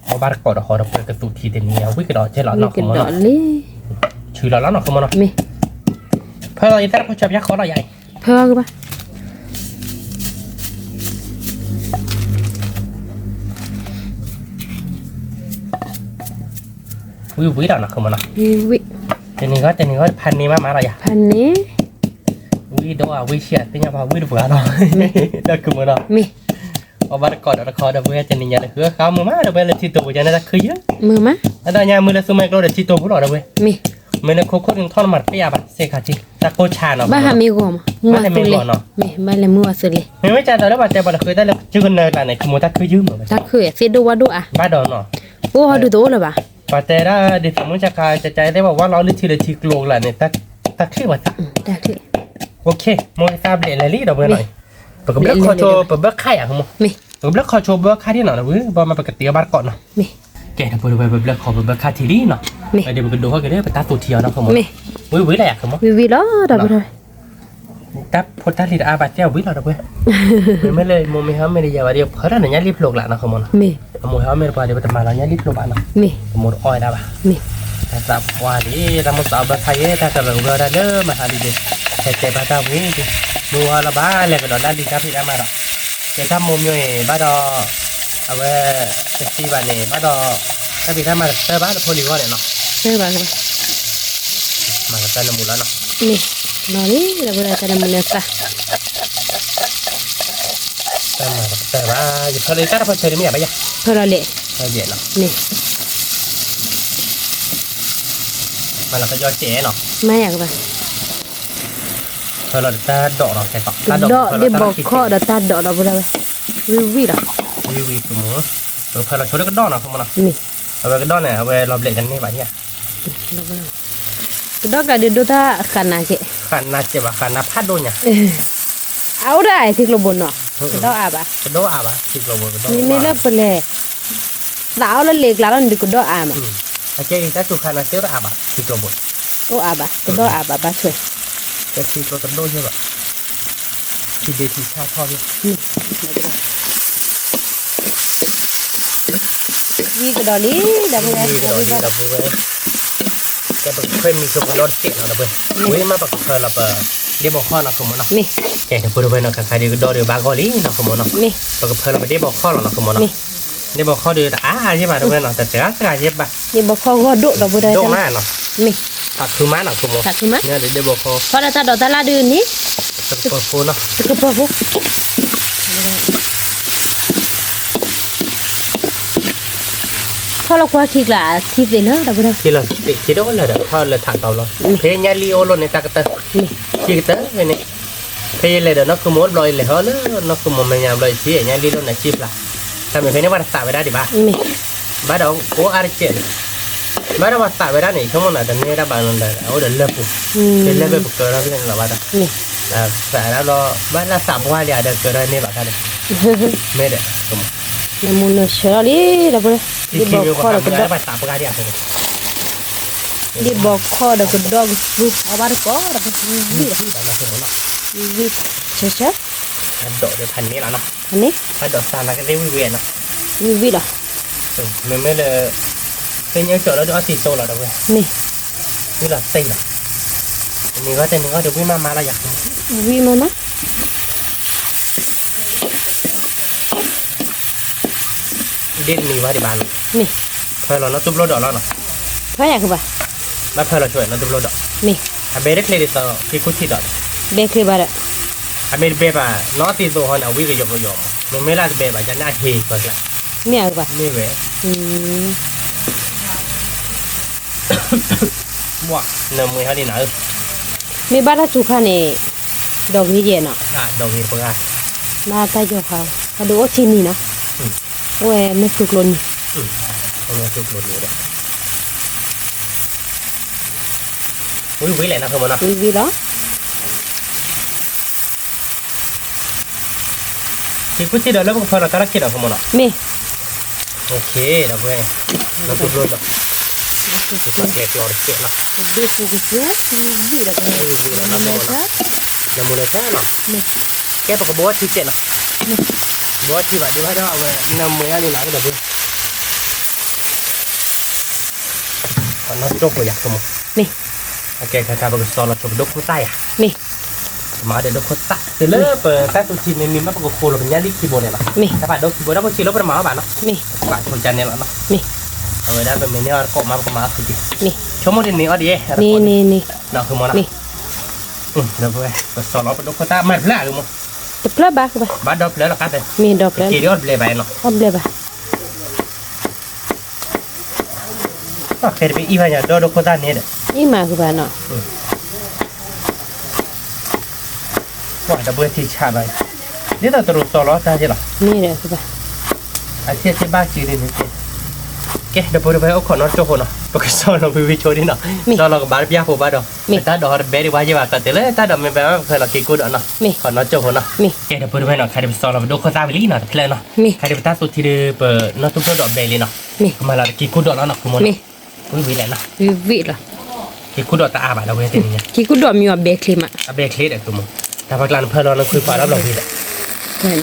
เอาบ้านก่อนเราขอเราเป็นกระตุกทีเดียวนี้วิ่งกระโดดเช่นเราเนาะข cái โมย đó เนาะ lý ชื่อเราแล้วเนาะขโมยเนาะ mì เพื่อเราจะได้ผู้ชมยักษ์ขอเราใหญ่ phơ cái ba วิ่งเราเนาะขโมยเนาะ vị แต่นี่ก็พันนี้มาเราใหญ่ พันนี้ วิ่งดูวิ่งเฉียดที่ยังพอวิ่งดูเบื่อเนาะเด็กขโมยเนาะ mì เอาบ้านก่อนเราขอเดี๋ยวเว้ยจะนี่ยังเหือเขามือมาเดี๋ยวเว้ยเลยที่ตัวจะน่าจะคือเยอะ mưa má แล้วตอนนี้มือเราสมัยเราเดี๋ยวที่ตัวพวกเราเดี๋ยวเว้ย mì มือเราโคตรท่อนมัดไปยาบัดเสกจิตะโกชาเนาะ ba hàm mì gồm mua sườn lê mì ba là mua sườn lê ไม่ใจแต่แล้วบัดแต่บัดเคยได้แล้วชื่อเนยแต่ไหนขโมยตะคือยืมเหมือน ta khởi sẽ đua qua đua à บ้านดอนเนาะ ô họ đua đố rồi bà ปัจจัยได้เดี๋ยวสมมติจะกายจะใจได้บอกว่าเราลิทีละทีกลงแหละเนี่ยตะขี้ว่า ta khởi โอเคมวยทราบเละลี่เราเมื่อหน่อยปกติขอโชว์เบิกไข่อะครับมึง mì ปกติขอโชว์เบิกไข่ที่หน่อยนะเว้ยบอมาปกติบ้านก่อนเนาะ mì แกถ้าพูดไปเบิกขอเบิกไข่ทีนี้เนาะเดี๋ยวมันดูเขาเกิดได้ไปตาตัวเทียวเนาะครับมึง mì วิอะไรอะครับมึง vì đó đâu rồi ตับพอตาลีอาบาดเจ้าวิเราเว้ยไม่เลยโมไม่เขาไม่ได้ยาวเดียวเพราะนั่นเนี่ยรีบลงละนะครับมึง mì โมเขาไม่ได้พอเดี๋ยวแต่มาเราเนี่ยรีบลงบ้านเนาะ mì หมดอ้อยได้ปะ mì แต่สับว่าดีเราหมดสับแบบไทยแต่สับแบบเราได้เด้อมาหาดีๆแต่เจ็บบ้าตาวิ่งดิดูว่าบ้าเลยก็โดนได้ดีครับพี่ได้มาหรอกแต่ถ้ามุมย่อยบ้าดอเอาไว้เซ็กซี่บ้านเนี่ยบ้าดอถ้าพี่ได้มาแต่บ้านพอดีว่าเนี่ยเนาะ đây bà các มากับแต่ละมุมแล้วเนาะ bà mì nó đi là vừa ta làm một nửa sa แต่มากับแต่ว่าอยู่ทะเลก็ถ้าพอเชยไม่อยากไปยัง thôi là lệ เราเย็นเนาะ mì มาเราก็ย่อเจ๊เนาะ mai à các bà พอเราจะดอกเราแค่ต่อ đọ đi bỏ kho đó ta đọ đâu vừa đây vì đó วิวตัวมือพอเราชดก็ดอกเนาะคุณมันเนาะ mì เอาไปก็ดอกเนี่ยเอาไปเราเบรกกันนี่แบบนี้ đó cả đi đôi ta khả năng chị ขันนาเจ็บขันนาพัดโดนเนี่ย áo đây thì lo buồn nọ đó à bà กระโดดอ่ะปะที่เราบอกกระโดด นี่เลิกไปเลยสาวแล้วเล็กแล้วนี่ก็ดออ่ะมา ไอ้เจ๊ถ้าสุขานาเซลล์อ่ะปะที่เราบอก อ ก็อาบะก็ดออาบะบาช่วย แต่ทีตัวตันโดใช่ป่ะทีเดทีชาทอดเนี่ย นี่ก็ดอนี้ดับเบิ้ล มีกระดอนดีดับเบิ้ลแต่เพื่อนมีเครื่องดอนเสียงดับเบิ้ลเว้ยมาปักเคอร์ลับเดี๋ยวบอกข้อนะคุณมอนะ นี่ แกเดี๋ยวพูดไปนะใครเดี๋ยวดอเดี๋ยวบางกอลี่นะคุณมอนะ นี่ ปักเคอร์ลับเดี๋ยวบอกข้อหรอนะคุณมอนะเดี๋ยวบอกข้อเดี๋ยวใช่ป่ะดับเบิ้ลนะแต่เจ้าใช่ป่ะ นี่บอกข้อก็ดุดับเบิ้ลได้ โด จ้ะ นหน้าเนาะ นี่ ตักคือม้านะคุณมอ ตักคือม้า เนี่ยเดี๋ยวบอกข้อ พอเราจะดอตลาดืนนี้ ตักตัวฟูเนาะ ก็พอปุ๊บพอเราคว้าคิกละคิกเลยเนอะดับเบิ้ล ที่เราติดที่โดนเลยเดี๋ยวเขาเลยถักเราเลยเพย์ยาลีโอโลในตากตะ นี่ ที่ตะเนี่ยเพย์เลยเดี๋ยวนักขโมยลอยเลยเขาเนอะนักขโมยมันยามลอยชี้ยาลีโลในชีพละทำไมเพย์เนี่ยว่าสาวไปได้ดิบ้า นี่ บ้าดองโอ้อาร์เจนบ้าดองว่าสาวไปได้เนี่ยเขามันadaเนี่ยได้บ้านนั่นได้เอาเดินเล็บปุ๊บเดินเล็บไปปุ๊บเกิดอะไรขึ้นล่ะบ้าด นี่ แต่แล้วเราบ้านเราสามวันเดียวเดินเกิดอะไรเนี่ยบ้ากันไม่ได้สมมติ น้ำมันเชอรี่ดับเบิ้ล ที่ ดี คิ บ ว อก อยู่ ข้อ กับ เราก็ ทำ ด งา อน ไปสามวันเดียว ดีบอกข้อเราก็ดอกปุ๊บเอาบ้านก็ดับเบิ้ลวิ่ง เราสมมติเนาะ วิ่งเชื่อเชื่อ โดดเดี๋ยวพันนี้แล้วเนาะ อันนี้ ถ้าโดดสามแล้วก็ได้วิ่งเวียนเนาะ วิ่งเหรอ mình mới là cái nhớ chỗ đó cho xịt tô là đâu rồi นี่ như là tây là mình có tên mình có được với mama là giặc วิ่งมานะ điên mì vào địa bàn นี่ thôi là nó tụp lô đỏ nó เพราะอยากคือบ่ bắt thôi là chuyện nó tụp lô đỏ นี่ à bé đấy lên sao cái cút thịt đỏ เบคคือบ่ละ à bé bé bà nó thì đồ hơn nào quý cái dụng dụng mình mới là bé bà cho nó hì còn lại ไม่เอาคือบ่ như vậy อืม wow nằm người hay đi nào มีบ้านละจุกค่ะนี่ดอกนี้เย็นเนาะ à đầu gì không à มาใต้จอเขาเขาดูว่าชิ้นนี้เนาะโอ้ยไม่สุกลน không có chụp một nữa đấy quý quý lại nó không mà nó วิ่งเหรอ cái cút thịt đỏ nó cũng phải là cái kia đỏ không mà nó มี ok đâu vậy nó tụp lô đỏ cái kẹt lọt kẹt nó เด็กกูก็เสือวิ่งแล้วก็มันเลยจ้ะ là một lời khác nào นี่ cái bọc bó chi kiện nào bó chi vậy chứ đó về năm mới ăn đi nãy được còn nó chốt của giặc không นี่ ok cái bọc sò là chụp đốt khô tay à นี่ mà để đốt khô tay từ lớp các tụi chim mình bắt bọc khô là mình nhát đi keyboard này là นี่ các bạn đốt keyboard đó có chi lớp mà bạn nó นี่ các bạn thổi chân này là nó นี่ ở đây mình nhớ cọ mà thì นี่ cho một đến nữa đi นี่นี่นี่ nó không muốn นี่ được rồi sò nó đốt khô tay mệt lạ đúng không จะเพลบ้าคือบ่ bắt đốt lấy là cắt đây มีดอกแล้ว kỳ đó lấy vậy nó เอาเลยบ่ cái này y vậy đó đốt khô tay này đấy นี่มาคือบ่เนาะ ว่าดับเบิลที่ชาไปนี่แต่ตัวสโลว์ได้ใช่หรอ นี่แหละคือบ่ อาเทียที่บ้านจีนนี่แกดับเบิลไปเอาขอนอนโจ้เนาะปกติสโลว์วิวิโชนี่เนาะสโลว์กับบาร์บี้อาโฟบ้าดอกแต่ถ้าดอกเบอร์รี่ว่าจะว่ากันแต่เลยถ้าดอกไม่แบบว่าเคยเราคิดกูดเนาะขอนอนโจ้เนาะแกดับเบิลไปเนาะใครเป็นสโลว์ดูโคตรวิลี่เนาะเพลเนาะใครเป็นตาสุดที่เปิดเนาะตุ้มดอกเบอร์รี่เนาะมาเราคิดกูดเนาะคุณมนวิวิเลยเนาะ วิ่งเหรอ คิดกูดตาอาบะเราเว้ยเต็มเนี่ย ที่กูดอมีว่าเบคลีมา อาเบคลีดคุณมนแต่พอหลังเพื่อนเราคุยฝ่ายรับเราวิเลย เห็น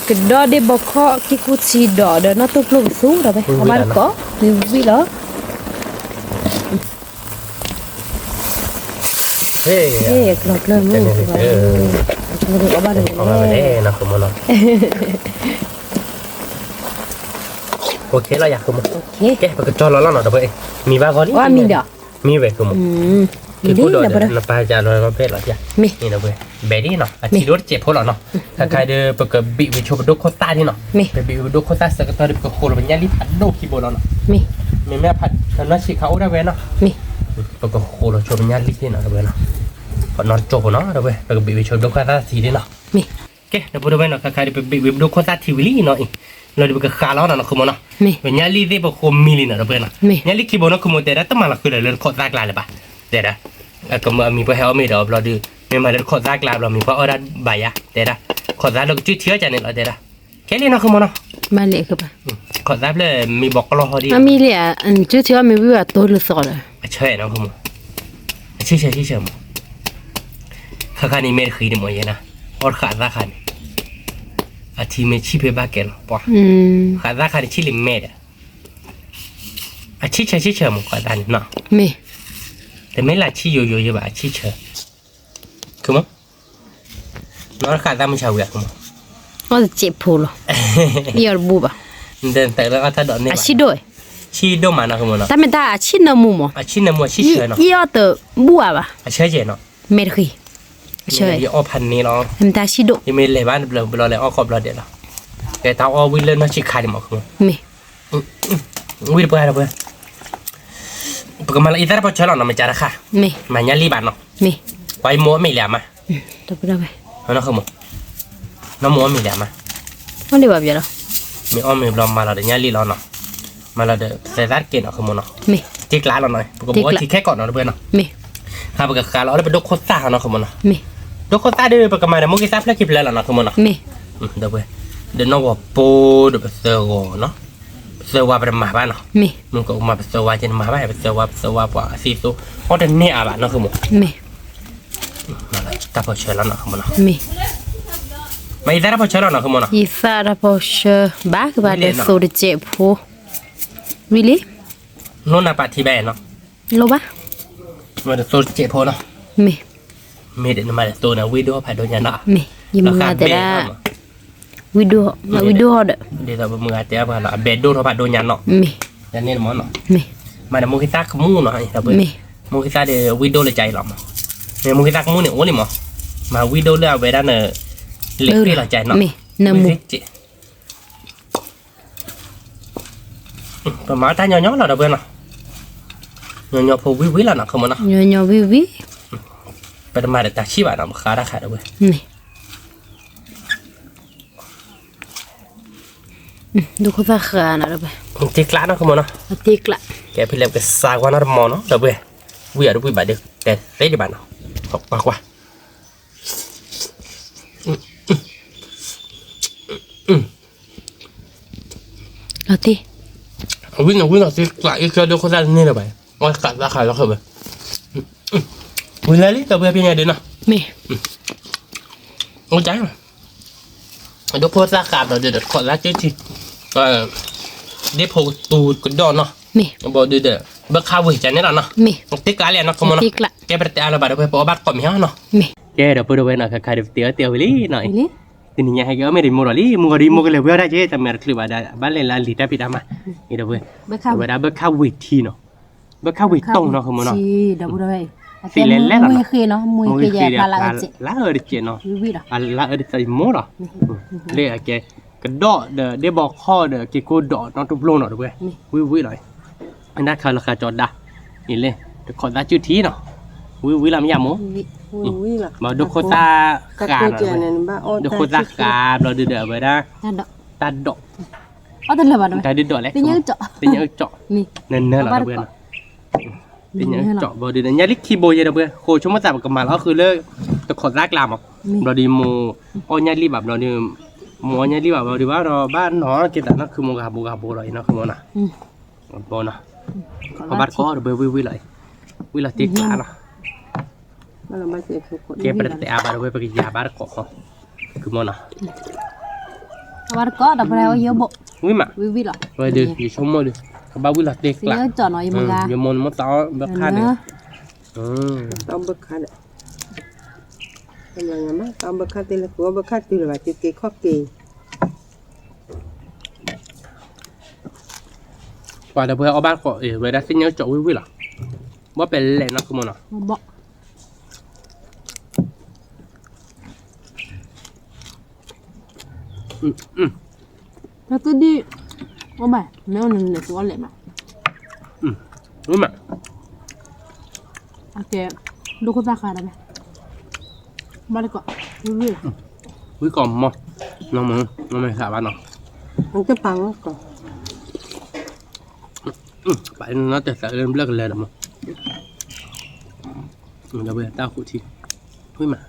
ก็ดอเดบอกข้อที่กูชีดอเดอนาตุกลงสูงเราไปเอาบ้านก็วิ่งเหรอ เฮ้ เอ๊ะกลอกเลยมึงเอาบ้านเลย เอามาไปเลยนะคุณมนโอเคเราอยากคุณมน โอเค แกปกติจอเราเนาะดับเบิลมีบ้างก่อน ว่ามีดอก มีเว้ยคุณม มี คือ ดี พูดโดย นะบ่ นับไปจะลอยมาเพศหรอจ้ะ มี นี่นะเว้ยเบดี้เนาะอาชีพรถเจ็บพวกเราเนาะถ้าใครเดินปกติบิวโชว์ดูโคต้าที่เนาะไปบิวดูโคต้าสักตอนเด็กก็โคลเป็นยันลิพัดดูคีย์บอร์ดเนาะ มี มีแม่พัดทำหน้าชีเขาได้เว้ยเนาะ มี ปกติโคลโชว์เป็นยันลิที่เนาะเว้ยเนาะพอนอนโจเนาะเว้ยปกติบิวโชว์ดูโคต้าทีเนาะ มี แกเดี๋ยวพูดเว้ยเนาะใครเดินไปบิวดูโคต้าทีวิลี่เนาะเราเดี๋ยวไปขาล้อเนาะคุณมเนาะ มี เป็นยันลิที่ปกติมิลิเนาะเว้ยเนาะยันลิคีย์บอร์ดเนาะคุณมเดี๋ยวแต่มาละคือเรื่องโคต้ากลายเลยปะเดี๋ยวก็มีพวกเฮลมีเดี๋ยวเราดูมีมาเรื่องโคต้ากลายเรามีพวกออร์ดใบอะเดี๋ยวขอรับเราจุดเชื้อจากนี่เราเดี๋ยวแค่นี้นะคุณมอนะ บ้านเล็กคือป่ะ ขอรับเลยมีบอกรอดี มีเลยอ่ะจุดที่ว่ามีวิวตัวหรือสอดอ่ะ เฉยนะผมชิเฉยมั้งข้าคันนี้ไม่เคยได้มาเยอะนะอดขาดราคานี่อาทิตย์ไม่ชิบไปบ้าเกลป่ะขาดราคานี่ชิลิมเมดชิเฉยมั้งขาดนี่เนาะไม่แต่ไม่ละชิโยเยอะแบบชิเฉยคือมั้งน้องขาดรามันชาวเวียกมั้งอ๋อเจ็บพูลยอดบูบะเดินแต่แล้วก็ถ้าโดนเนี่ยชิโดยชีโดมานะคุณมอนะแต่ไม่ได้ชินมูมั้งชินมูชิเฉยเนาะยอดบัวปะเฉยเนาะไม่เคยเฉยอ้อพันนี้เนาะไม่ได้ชิโดยังไม่เลยบ้านเบลอเลยอ้อขอบเราเดี๋ยวละแต่ตาอ้อวิ่งเล่นมาชิคาดิมั้งคุณไม่วิ่งไปอะไรไปปกติมาอีตาร์พอเชลล์เนาะไม่จ่ายค่ะไม่มาเนี่ยรีบานเนาะไม่ไว้มัวไม่เหลี่ยมมาตัวเป็นอะไรน้องคือมั้งน้องมัวไม่เหลี่ยมมามันดีแบบเยอะหรอมีอ้อมีบลอมมาเราเดี๋ยวเนี่ยรีแล้วเนาะมาเราเดี๋ยวเซซัสเกนเนาะคือมั้งเนาะไม่ที่กลางเราหน่อยปกติว่าที่แค่ก่อนเนาะเพื่อนเนาะไม่ข้าปกติเราได้ไปดูโคต้าเนาะคือมั้งเนาะไม่ดูโคต้าได้ปกติมาเนี่ยมุกิซับแล้วคิดแล้วเนาะคือมั้งเนาะไม่เดี๋ยวเพื่อนเดี๋ยวน้องว่าปูเดี๋ยวไปเซอร์วเนาะเซอร์ว่าเป็นหมาบ้านเนาะไม่มึงก็มาเป็นเซอร์ว่าจะหมาบ้านเป็นเซอร์ว่าปะซีซูเพราะเดี๋ยวเนี่ยอ่ะเนาะคือมั้งไม่มาเลยตาพอเชลล์เนาะคือมั้งเนาะไม่มาอีตาร์พอเชลล์เนาะคือมั้งเนาะอีตาร์พอเชลล์บ้าก็ได้สูดเจ็บพู really โน่นน่ะปะที่แบนเนาะโลบ้ามาเดี๋ยวสูดเจ็บพอเนาะไม่เดี๋ยวมาเดี๋ยวตัวนะวิดีโอผ่านโดนยันเนาะไม่ยิ่งมาแต่ละวิดีโอเด้อเดี๋ยวเรามือแต่ว่าเราเบดดูเราผ่านโดนยันเนาะไม่ยันนี่มั้งเนาะไม่มาเดี๋ยวมุกิตาขมูเนาะเราเปิดมุกิตาเดี๋ยววิดีโอเลยใจหรอมั้งเดี๋ยวมุกิตาขมูเนี่ยโอ้ยมั้งมาวิดีโอเลยเอาไปด้านเล็กที่เราใจเนาะไม่น้ำมูประมาณท่านย่อๆเราเปิดเนาะย่อๆพอวิแล้วเนาะเขามั้งเนาะย่อวิไปทำมาเดี๋ยวตาชีบะเนาะขาได้ขาได้เว้ยดูเขาจะขานะเราไปตีกล้าเนาะเขามั้งเนาะตีกล้าแกพี่เล็บก็สากวันนั้นมอเนาะเราเว้ยวิดูวิบาดเด็กแต่เสียดีบ้านเนาะขอบปากว่าเราตีวิ่งตีกล้าอีกแค่ดูเขาจะนี่เลยไปว่าขาดราคาแล้วเขาไปวิ่งเลยเราไปเป็นไงเดี๋ยวเนาะไม่โอ้ใจดูโพสต์ราคาเราเดี๋ยวขอรักจริงๆก็ได้โพสต์ตูดกดดอนเนาะไม่บอกเดี๋ยวเบิกข้าววิ่งใจนี่แหละเนาะไม่ตีกล้าเลยเนาะเขามาเนาะแกไปแต่อะไรบ้างเดี๋ยวไปพอบ้านก่อนมีเนาะไม่แกเดี๋ยวไปดูไว้หน่อยใครเดี๋ยวเตี๋ยววิลี่หน่อยทีนี้ให้ก็ไม่ได้มัวลี่มัวก็เลยเบื่อได้เจ๊แต่เมื่อคลิปว่าบ้านเล่นลานลีแต่ปิดมานี่เดี๋ยวเบิกข้าววิ่งทีเนาะเบิกข้าววิ่งตรงเนาะเขามาเนาะเดี๋ยวไปดูไว้สีเล่นๆมวยเคเนาะมวยเคแย่la erdjeเนาะla erdjeมอละเลยแกกระดอเด้บอกข้อเด้แกโกดอเนาะทุบลงเนาะเว้ยวิหน่อยอันนั้นราคาจอดดานี่เลยแต่ขอตาชื่อทีเนาะวิละไม่ยามมั้งมาดูโคตากาดูโคตากาเราเด้อไปนะตาดอกเอาแต่ละบาทตาดอกเลยเป็นยังเจาะนี่เน้นๆเราเว้ยเป็นยังเจาะบอดีเนี่ยลิคีโบยเราเพื่อโคชมาจับกับมาแล้วคือเลิกตะขดรากลามอ่ะเราดีโมอ้อยรีแบบเราดีโมอ้อยรีแบบเราดีว่าเราบ้านหนอเกิดแต่นั่นคือโมกาโบเลยนะคือโมนะโบนะเขาบ้านก็เราเบอร์วิเลยวิลาติกานะเก็บไปแต่อาบาเราไปกินยาบ้านก็คือโมนะบ้านก็ดับแล้วเยอะบ่วิมาวิหรอไปดูอยู่ชมมาดูบ้าวิลาติกละจอดหน่อยมึงอ่ะอย่ามนมาต่อบักคาเนี่ยต่อบักคาเนี่ยทำยังไงมั้งต่อบักคาตีละหัวบักคาตีละว่าจะเกยข้อเกยกว่าจะเพื่อเอาบ้านก็เวลาสิ่งนี้จบวิหรอว่าเป็นแหล่งนักขโมยเนาะบ่แล้วตัวดีว่าแบบแมวหนึ่งเนี่ยตัวเล็กมั้ยรู้ไหมโอเคดูคนราคาได้ไหมมาดีกว่าวิก่อนมั้งน้องไม่ขาบ้านเนาะมันจะปังก่อนไปนั่นแต่เริ่มเลิกเลยนะมั้งเราไปตาขุดทีวิมา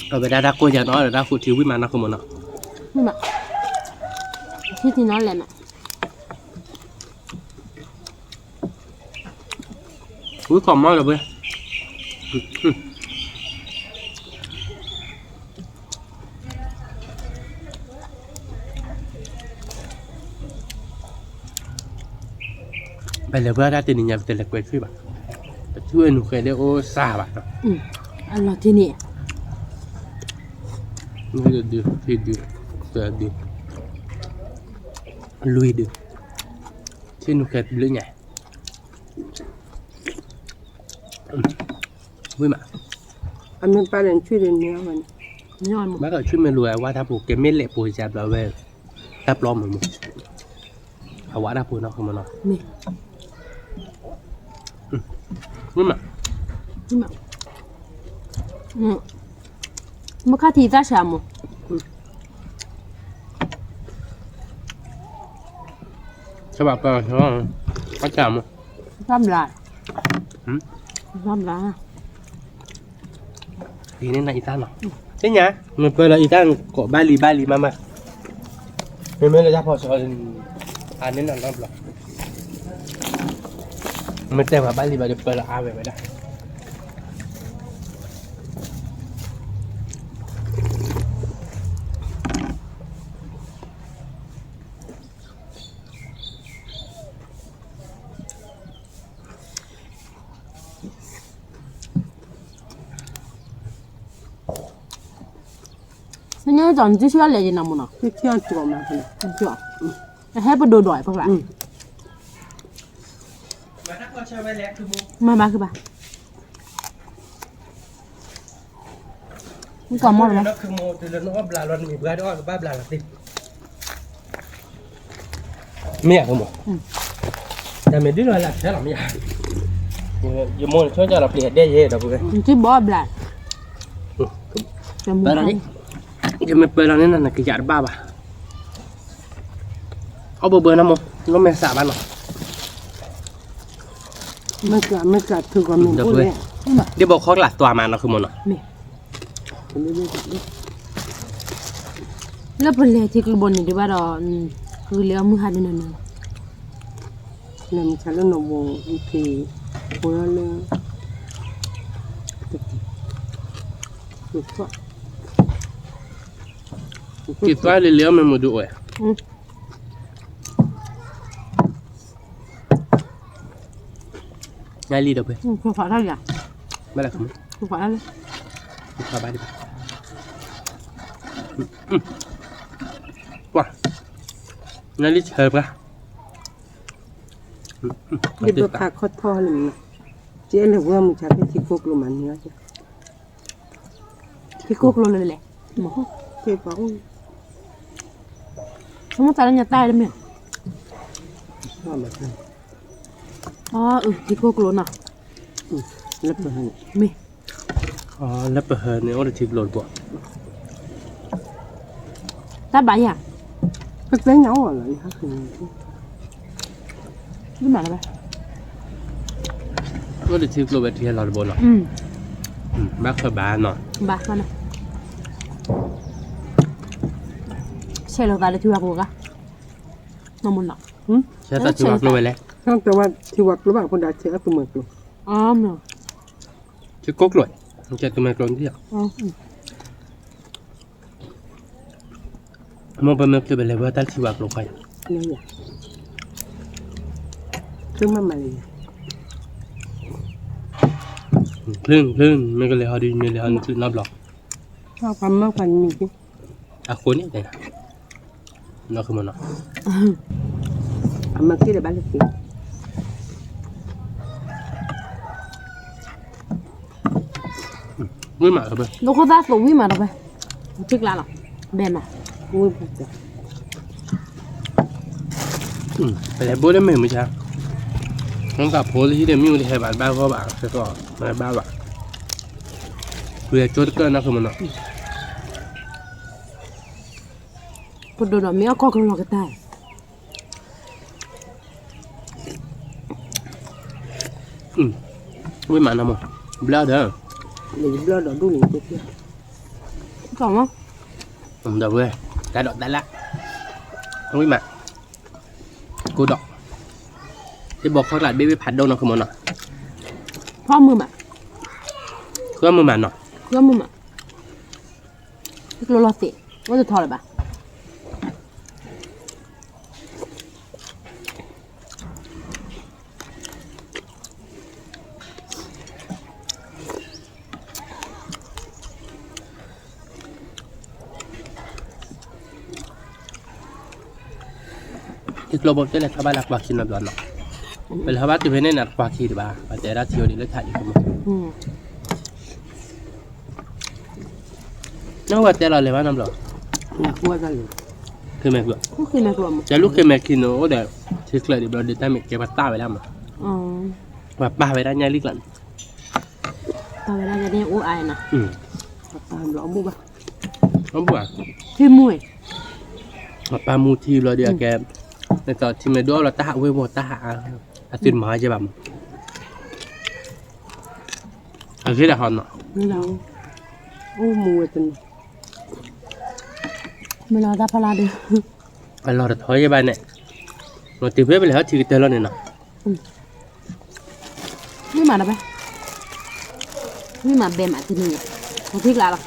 เราไปได้รักกูอย่างน้อยแต่ตาขุดทีวิมานะคุณมันเนาะวิมาที่น้อยเลยนะ อุ้ยกรอบมากเลยเว้ยไปเลยเพื่อได้ตีนิยามเป็นเล็กเวทขึ้นแบบช่วยหนูเคยได้โอ้ซาบะ อันเราที่นี่ นี่จะดูที่ดูจะดูลุยดูที่หนูเคยเป็นเรื่องไงวิ่งมา อันนั้นปลาเรนช่วยเรียนเนื้อมัน ย้อนหมด บ้าก็ช่วยมารวยว่าถ้าปลูกเกมไม่เละปูจับเราเว้ยรับรองเหมือนมึงเอาว่าถ้าปูเนาะเข้ามาเนาะ นี่ วิ่งมา นี่มามื่อค่าทีจ้าชามุ ฉบับก่อนใช่ไหมก็จำมั้ง ทำลายทำลาย ทีนี้นายอีตานเนาะใช่ไหมมันเป็นอะไรอีตานเกาะบ้านลีมาเป็นไม่เลยถ้าพอสอนอันนี้นั่นรอบหรอกมันแต่ว่าบ้านลีเปิดอาไว้ไม่ได้那你找你最喜欢来的那么呢？ ที่เที่ยวตัวมาคน 很久，还不多多不是吧？ มาถ้าพอใช้ไว้แล้วคือมุก 妈妈去吧。你搞么了？ นั่นคือโมตัวนั้นว่าปลาลอนมีปลาด้วยกับปลาละติไม่อยากคือโมแต่ไม่ได้เลยละใช่หรอไม่อยากอยู่โมช่วยจะเราเปลี่ยนได้เยอะแต่พวกนี้ 你最不不来？全部。 เปิดอะไรจะไม่เปิดอะไรนั่นน่ะกิจการบ้าป่ะเอาเบอร์นะโมน้องแม่สาบ้านหรอ ไม่กัดถือความมีพูดเลย เดี๋ยวบอกเขาหลักตัวมาเนาะคือโมเนาะ 没。แล้วพอเลยที่กบฏนี่ดีว่าเราคือเลี้ยงมือหันนั่นน่ะ เนี่ยมันฉันแล้วหนูวงอีพีหัวเรื่องสุดก็ กิจการเลี้ยวมันมาดูเอ้ยง่ายลีเดี๋ยวไป คือฝาเท่าไหร่ ไม่ละครับ คือฝาเท่าไหร่ เข้าบ้านดิว้าง่ายลีเชิญปะ เดี๋ยวขาคอทอเลยมั้ยเจ๊เลยว่ามึงชักให้ที่กุกลงมันเนื้อจ้ะ ที่กุ๊กลงเลยแหละหมอ เจ๊บอก สมมติตายแล้วจะตายได้ไหม ว่าแบบนั้น อ๋อที่กุ๊กลงน่ะ แล้วเป็นไง ไม่ อ๋อแล้วเปิดเนี่ยว่าจะทิพย์โหลดบ่ ตาใบอ่ะ ก็เจ๊เหงาเหรอนี่ครับคือ ไม่มาแล้วไป ว่าจะทิพย์โหลดแบบที่เราบ่เนาะบ้าเคยบ้านเนาะ บ้ามันน่ะใช่เราตายแล้วที่ว่ากูกะน้ำมันน่ะ ใช่แต่ที่วักลงไปแล้ว นอกจากว่าที่วัดระหว่างคนดาเชื้อตัวเมืองตัว อ๋อเนาะ ชื่อก๊กหลวยมันจะตัวมันกลนเดียว อ๋อ มองไปมันคือเป็นเลเวลตั้งที่วักลงไป เนี่ยอย่างซึ่งมันมาเลย ครึ่งมันก็เลยเขาดีมีเลยเขาคือนับหรอก ชอบความมากกว่ามีที่ อาคนนี่ไงนะนั่นคือมันเนาะ เอามาที่เดี๋ยวบ้านเล็ก วิ่งมาครับเพื่อน ลูกเขาตาสูงวิ่งมาแล้วไปชิกลาหรอแบนมา อุ้ยแบบ ไปแล้วบุ๊ได้ไหมไม่ใช่ต้องกับโพสที่เดี๋ยวมีอยู่ในบ้านบ้านก็บ้านแล้วก็มาบ้านบ้านเพื่อจุดเกินนั่นคือมันเนาะ พอโดนไม่เอาข้อกันหรอกก็ได้ วิ่งมานะมั้งบลาเด้อ เดี๋ยวเราดอกดูหนึ่งเดียว สองมั้ง ผมเดาเว้ยได้ดอกได้ละวิ่งมากูดอกที่บอกเขาหลาดเบี้ยผัดโดนนั่นคือมันเนาะ พ่อมือมา เครื่องมือมันเนาะ เพื่อมือมาโลลอสิว่าจะทออะไรบ้าง ที่เราบอกจะเลยทำบ้านรักบาคินแบบนั้นเนาะเป็นทำบ้านที่เป็นในนักบาคีหรือเปล่าแต่ละที่วันนี้เลือกถ่ายอยู่มั้งน้องว่าแต่เราเลยว่าน้ำหรอ อยากว่ากันเลย คือแม็กซ์ ก็คือแม่กลม จะลูกคือแม็กซ์คิโน่เดี๋ยวที่เคยดิบเราเดินได้แม็กซ์เก็บปัตตาไว้แล้วมั้ง อ๋อ ว่าป้าไว้ได้ยังลิกหลัง ตอนเวลาจะได้อู้อายนะ ตามล้อมุ้งปะ น้องบัว ที่มวย ป้ามูทีเราเดียวแกในตอนที่มาดูเราตาเว้ยหมดตาอาตินมาใช่ป่ะอาคิดอะฮอนเนาะ ไม่เรา โอ้มูเป็น ไม่เราจะพลาดดิ เราจะถอยไปเนี่ยเราตีเพื่อไปแล้วชีวิตเราเนี่ยเนาะ ไม่มาแล้วไปไม่มาเบมอ่ะที่นี่เขาพิกลาหรอ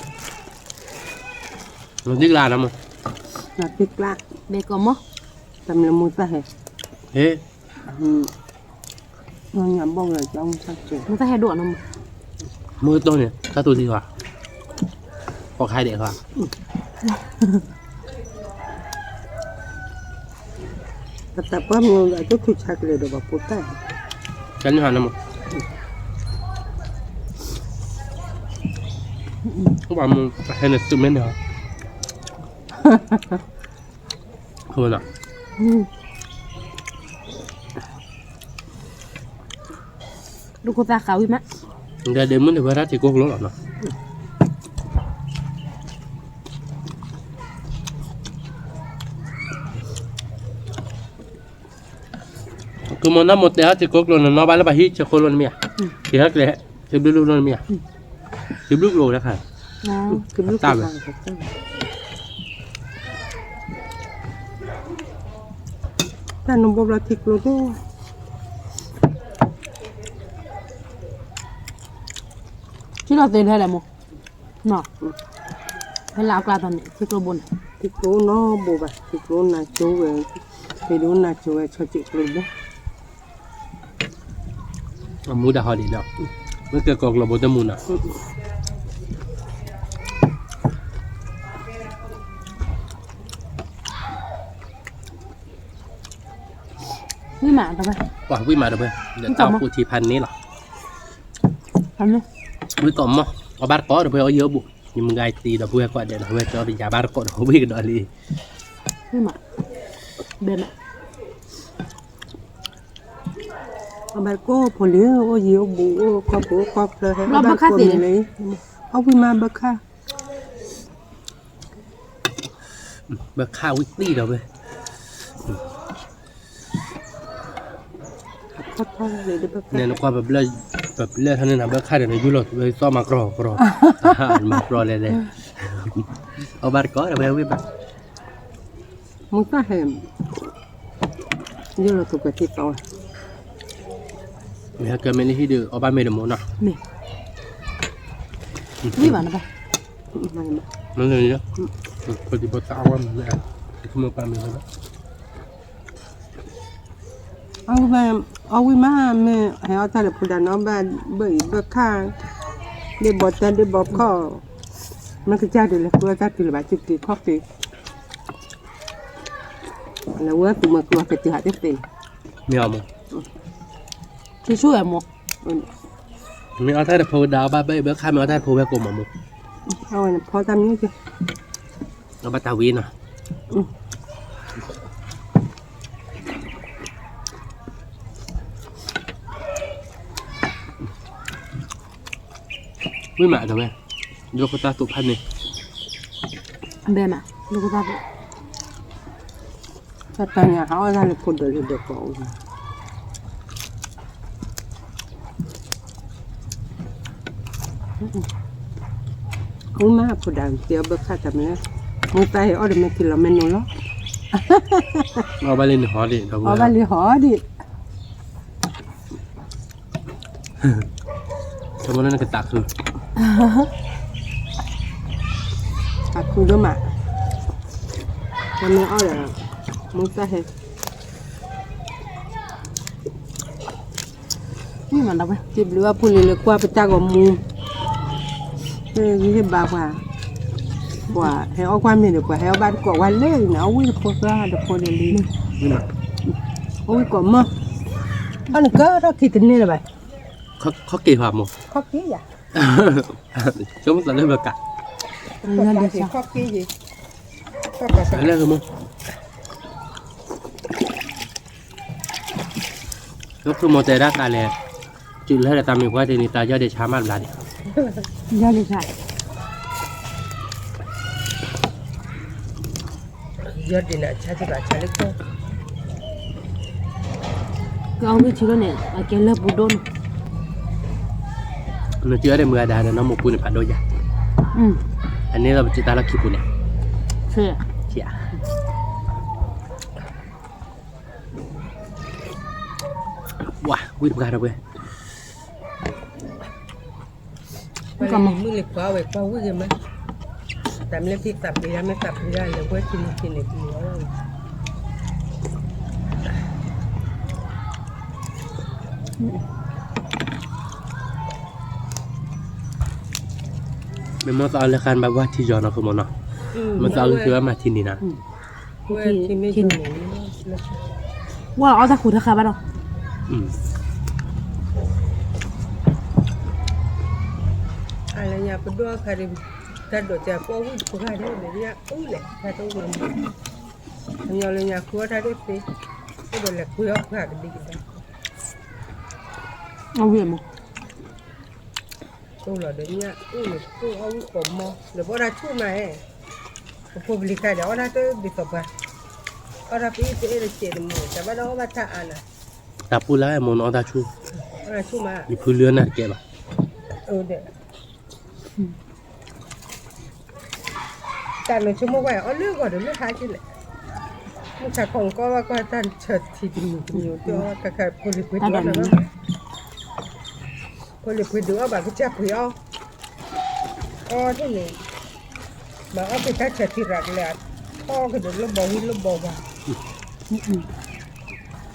เราดิ้นลานะมั้ง นัดติดละ เบกมั้ง ทำละมุสะเหรอ เฮ้ น้องยามบอกเลยจ้องชักเจน มันจะให้ด่วนนะ มือตัวเนี่ยถ้าตัวที่ว่าพอใครเด็กว่า แต่ป้ามีอะไรก็ทุกชักเลยเดี๋ยวบอกปุ๊บได้ กันนี่หันนะมั้งว่ามึงเห็นสุดเม็ดเหรอคือมันอ่ะ ลูกตาขาวอีกไหม เดี๋ยวเดี๋ยวมึงเดี๋ยวเวลาที่กูรู้หรอกเนาะคือมันน้ำหมดแล้วที่กูรู้เนาะน้องบ้านแล้วไปฮิจะคนรู้เมียที่ฮักเลยจะดูรู้เมียจะดูรู้แล้วค่ะ คือลูกตาแต่นมบอกเราทิกโลด้วย ที่เราเต้นให้อะไรมั้งเนาะให้ลาวกลาตอนนี้ที่กระบุน ทิกโลน้อโบบะทิกโลนาโจเวไปดูนาโจเวชอจิกโลด้วย มูดาฮอดีเนาะเมื่อเกิดกองระบบตะมูนอ่ะ นี่หมาต่อไป ว่าวิ่งมาเดี๋ยวเดี๋ยวเต้าปูทีพันนี้หรอ ทำเลย วิ่งก่อนมั้งเอาบาร์โก้เดี๋ยวเอาเยอะบุยังมึงไงตีเดี๋ยวเพื่อนก็เดี๋ยวเพื่อนจะเอาไปยาบาร์โก้เดี๋ยววิ่งกันอะไร นี่หมาเบมอ่ะ เอาแบบก็พอเลี้ยงโอ้ยโอ้บูโอ้ครอบครัวครอบเลยเอาแบบคนเลยเอาวิมาบักค่ะ เบอร์ข้าววิกตี้เดี๋ยวเว้ย ทอดเลยเดี๋ยวบักค่ะ เนี่ยนึกว่าแบบเลือดท่านนั้นนะเบอร์ข้าวเดี๋ยวในยุโรปเลยซ้อมมากรอกรอมากรอเลยเอาบาร์โก้เดี๋ยววิ่งไป มึงก็เห็นเยอะเราถูกกระติบเอา มีฮักเกอร์เมลี่ที่ดูเอาบาร์เมดโมนะ นี่นี่หมาต่อไป มัน นั่นเลยเนาะปฏิบัติเอาว่ามันเนี่ยคือมันบาร์เมดนะ เอาแบบเอาวิมาแม่ให้เอาทะเลพูดานเอาแบบเบื่อบักค่ะเดี๋ยวบอกแต่เดี๋ยวบอกข้อมันก็จะเดี๋ยวเลยกูจะตื่นแบบจุดตีข้อตีแล้วว่าตัวมันกลัวจะตีหาได้เป็น มีเอามั้ง ที่ช่วยมั้ง มีเอาท่าเดี๋ยวพูดดาวบ้าเบอร์ข้าวมีเอาท่าพูดแบบกลมมั้ง เอาไว้พอทำนี้จ้ะ เอาบาตาวีนะไม่มาทำไมยกตาตุพันนี่ เบมอ่ะลูกตา ถ้าตายเนี่ยเขาเอาทะเลพูดเดี๋ยวเดี๋ยวก็มึงมาพูดได้เดี๋ยวเบิกค่าทำเนี่ยมึงตายเอาเดี๋ยวไม่กินแล้วไม่นอนหรอก เอาไปเล่นหอดิเรา เอาไปเลยหอดิ Semua nak ketak tu. Aku dah mak. Kami ada mustahil. Ni mana apa? Chị lừa phụ nữ qua bên ta có mù. Cái bà quả heo qua mình được quả heo ban quả quan lên nó ui được ra được cô để đi. Ni nak. Ui quả mơ. Anh cơ đó khi tính này là vậy. Khó kỳ hợp một. Khó ký vậy? Chúng ta lên bờ cạn. Khó ký khó ký gì? Khó cả Đấy là không? Lúc cứ một tề đá cà lè, chữ lấy là tạm mình qua thì người ta cho để chám ăn lại. Ra đi sai. Giờ đi nè, cha thì bà cha lấy con. Cái ông cái chuyện này, cái lớp bù đôn. Nó chưa để mưa đá nó một cùi phản đôi vậy. Anh ấy là chị ta là kịp cùi này. Thế. Chị à. Wow, quý gà đâu vậy? Còn một mươi lịch qua về qua quý gì mấy? Tạm lên phi tập đi ra mới tập đi ra rồi quay chín này thì nó rồi. Memang tak alahkan bawah tiga nak ke mana? Masalah tu mah sini nak. Quay thì mới dùng. Wow, ở ra khu thật khá đâu. Ala nya berdua kali tado ja po wi ko ha de ya ule ta to wi nya le nya ko ta de pe ko de le ku yo ka de di da Ông hiểu không? to la de nya ule ko au ko mo le bo ra chu ma e ko publica de ora to di to ba ora pi te e che de mo ta ba do ba ta ana Tak pula yang mau nak dah cu. ora chu ma Di pulian nak ke bah. de ta no chu mo wa o le go de le ha chi leมันจะของก็ว่าก็ท่านเฉิดทีดีอยู่ที่ว่าก็คือผลิตด้วยนะผลิตด้วยแบบก็จะเผื่ออ๋อที่นี่แบบเอาไปถ้าเฉิดที่รักเลยพ่อก็เดินลบบ่หินลบบ่บ่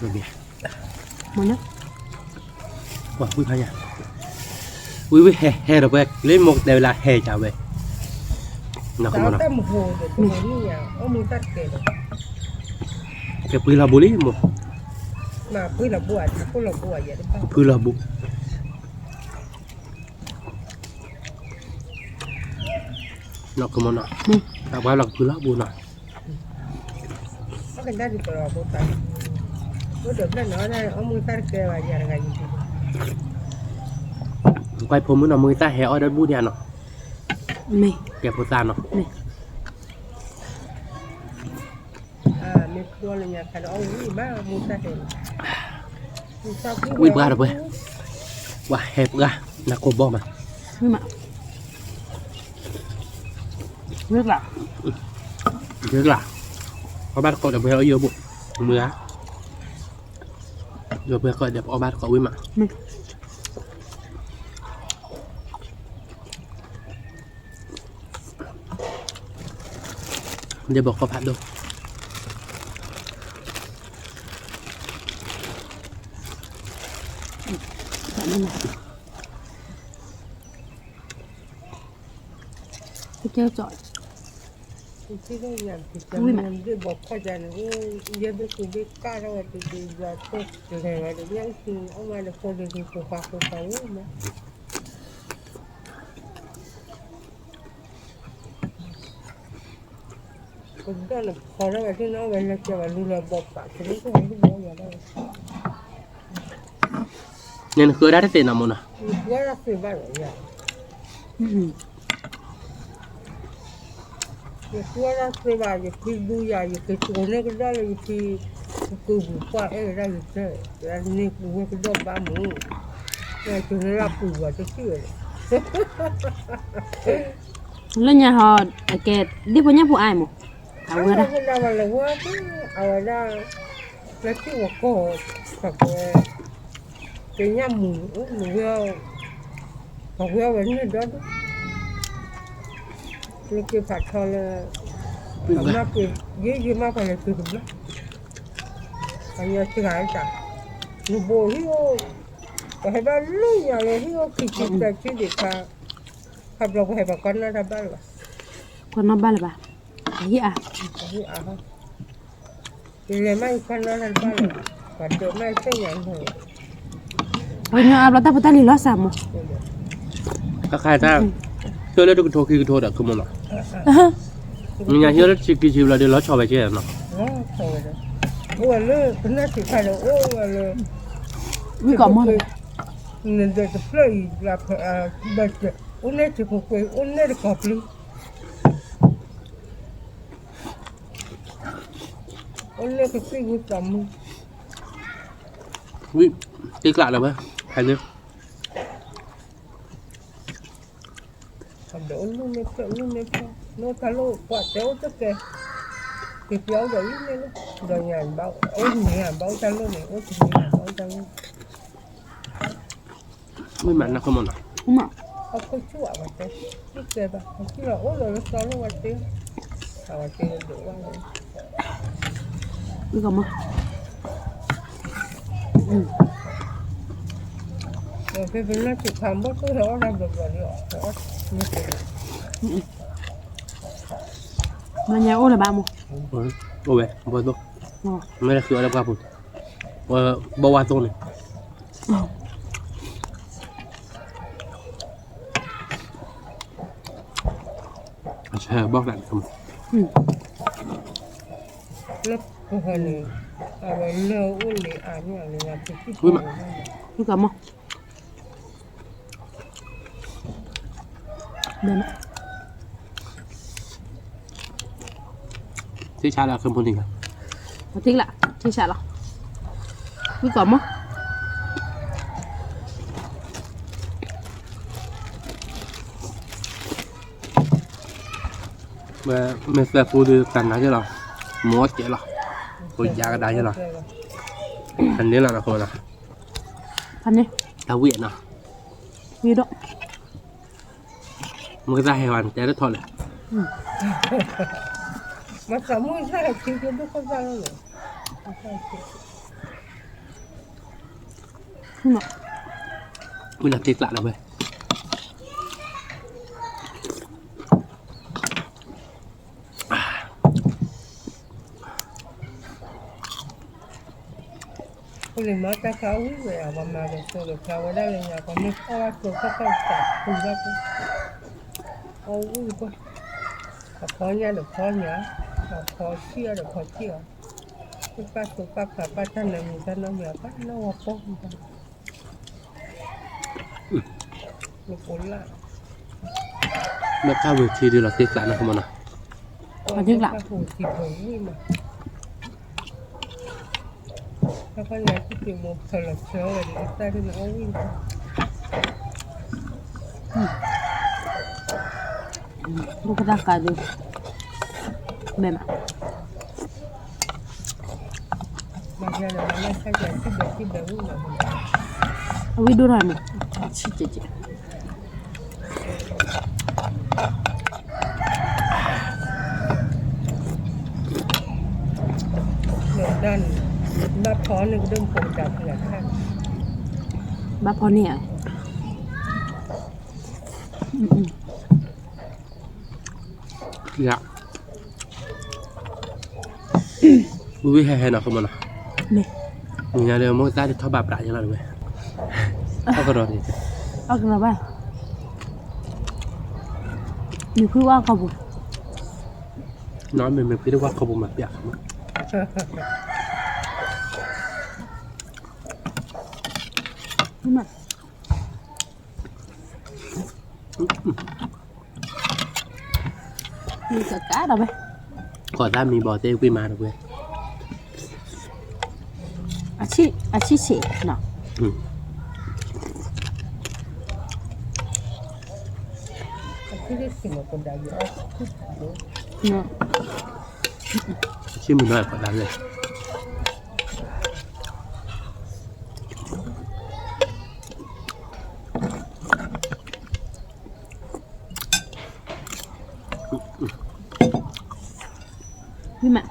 Lebih. Mana? Wah, quý phai nha. Quý he rồi bé, lấy một đều là he chào bé. Nào không nào. Tao một hồ để tôi muốn nhà, ông muốn tắt kệ rồi. Cái quý là bù lý một. Mà quý là bùa, quý là bùa vậy đấy không? Quý là bù. Nào không nào. Tak apa lah quý là bù nào. Nó cần ra thì tôi bảo bố tay. Bố được là nói đây, ông muốn tắt kệ và giờ là cái gì? Quay phim muốn nào người ta hè ở đây bù nhà nào. Mày. Kẹp của ta nào. Mày. Mình đưa lên nhà cái đó ông nghĩ ba muốn tắt kệ. Quý bà rồi bé. Wah, hẹp ra. Nak cô bom à. Nhưng mà biết là Thế là có bát cậu đẹp ở dưới bụng mưa á rồi bây giờ đẹp ở bát cậu với mà để bỏ có phát đâu cái treo chọi. Thì cái nhà thì chồng đi bọc qua nhà này giờ biết cũng biết cá rồi thì giờ tôi từ này là được những thì ông mà được cô được thì khóa mà cũng đó là khó đó là cái nó về là chờ luôn là bọc cả thì nó không có bao giờ đâu nên cứ đá tiền nào một nào quá là phải bao giờ qua ra cái bài cái đuôi dài cái chỗ này cái đó là cái bù qua cái ra cái là nên bù cái đó ba mũ cái chỗ này là bù vào cái kia Lên nhà họ kẹt đi với nhau phụ ai một. Thảo vừa đó. cái đó là quá ở đó là cái cổ cái nhà mũ mũ học theo vấn đề đó lúc kia phạt thôi là mà cái gì mà phải là từ từ đó anh nhớ chưa ai cả nó bồi hiếu có hay bao lâu nhà là hiếu khi ta chỉ để cảขับเราให้บอกก่อนนะทับบ้านหรอ con nó ba là bà ấy à นี่อ่ะฮะทีเลยไม่คนนั้นทับบ้านหรอก่อนเดินไม่ใช่อย่างหัว ôi nhá nó ta bắt ta đi lo sắm ก็ใครถ้าเชื่อแล้วดูโทรคือโทรดักคือมันหรอมีงานเยอะแล้วชิวๆเราเดี๋ยวเราชอบไปเชื่อเนาะ อ๋อใช่เลยโอ้เลยเป็นน่าสิใครเลยโอ้เลย mới có món nên để cái play là bây giờ ôn này chỉ có quay ôn này là cọp luôn ôn này cái gì cũng tầm วิตีกละแล้วไหมใครเนี่ย còn đỡ luôn này nó cả lô quả téo tất kề thì kéo rồi này rồi nhà bao ôn nhà bao ta luôn này ôn nhà bao ta luôn ไม่เหมือนนะคือมันหรอ không ạเขาเขาชั่วว่าแต่นี่เกิดป่ะเขาคิดว่าโอ้เราซ้อนว่าเตี้ยแต่ว่าเตี้ยดุว่าเลย mới có món rồi cái việc nó chỉ làm bất cứ đó làm được rồi đó như thế mà nhà ô là ba một โอ้ยบอตัว Ờ. ไม่ได้คืออะไรครับผมว่าบวาตัวนี่ ใช่บอกนั่นครับ lớp của họ này à mà lâu uống này à như là làm cái gì Ui mà. mới có món đây nè ที่ชาแล้วคือคนจริงครับ nó thích lạ chia sẻ rồi mới có món เมื่อเสือฟูดูกันนะใช่หรอหมอเจ๋หรอกูยากระดาษใช่หรออันนี้แหละนะคนนะ ăn đi ตาเวียนนะ đi đó มันก็ได้ให้วันแต่ได้ทอดเลย mà sao muốn ra là chỉ cái đó không ra đâu rồi không ạ ไม่นับตีกละแล้วเว้ย cái này mà ta khao hết rồi à mà được tôi được khao ở đây là nhà còn mình khao ra tôi có khao cả cùng ra cũng ôi quá khó nhà được khó nhá khó chia được khó chia cái ba tôi ba cả ba thân này người ta nó nhớ bắt nó hoa bông nó cuốn lại เมื่อข้าวเวทีดูเราตีกละนะคุณมันนะ cái hồ thì hồ vui mà các con nhà cái chuyện một thời là sớ rồi để ta đi nó vui lúc cái ta cả được mềm à mà giờ là nó sai cái bé vui mà vui đôi rồi mà chị nửa đàn ba phó này cái đông cổ chặt là khác ba con nè อยากวิให้ให้หน่อยคุณมันนะ nè มีงานเดียวมันได้ทอดแบบปลาอย่างไรไหมเอากระโดดดิ ơ cái nào ba mình cứ qua cầu น้อยมันคิดว่าเขาบุกมาเปียกมั้ง nhưng mà đi cả cá đâu vậy ก่อนหน้ามีบอเต้กุยมาหรอกเว้ย à chi xỉ nào อืม cái gì mà còn đại diện nè ชื่อมันน้อยกว่านั้นเลย เ พี่แม่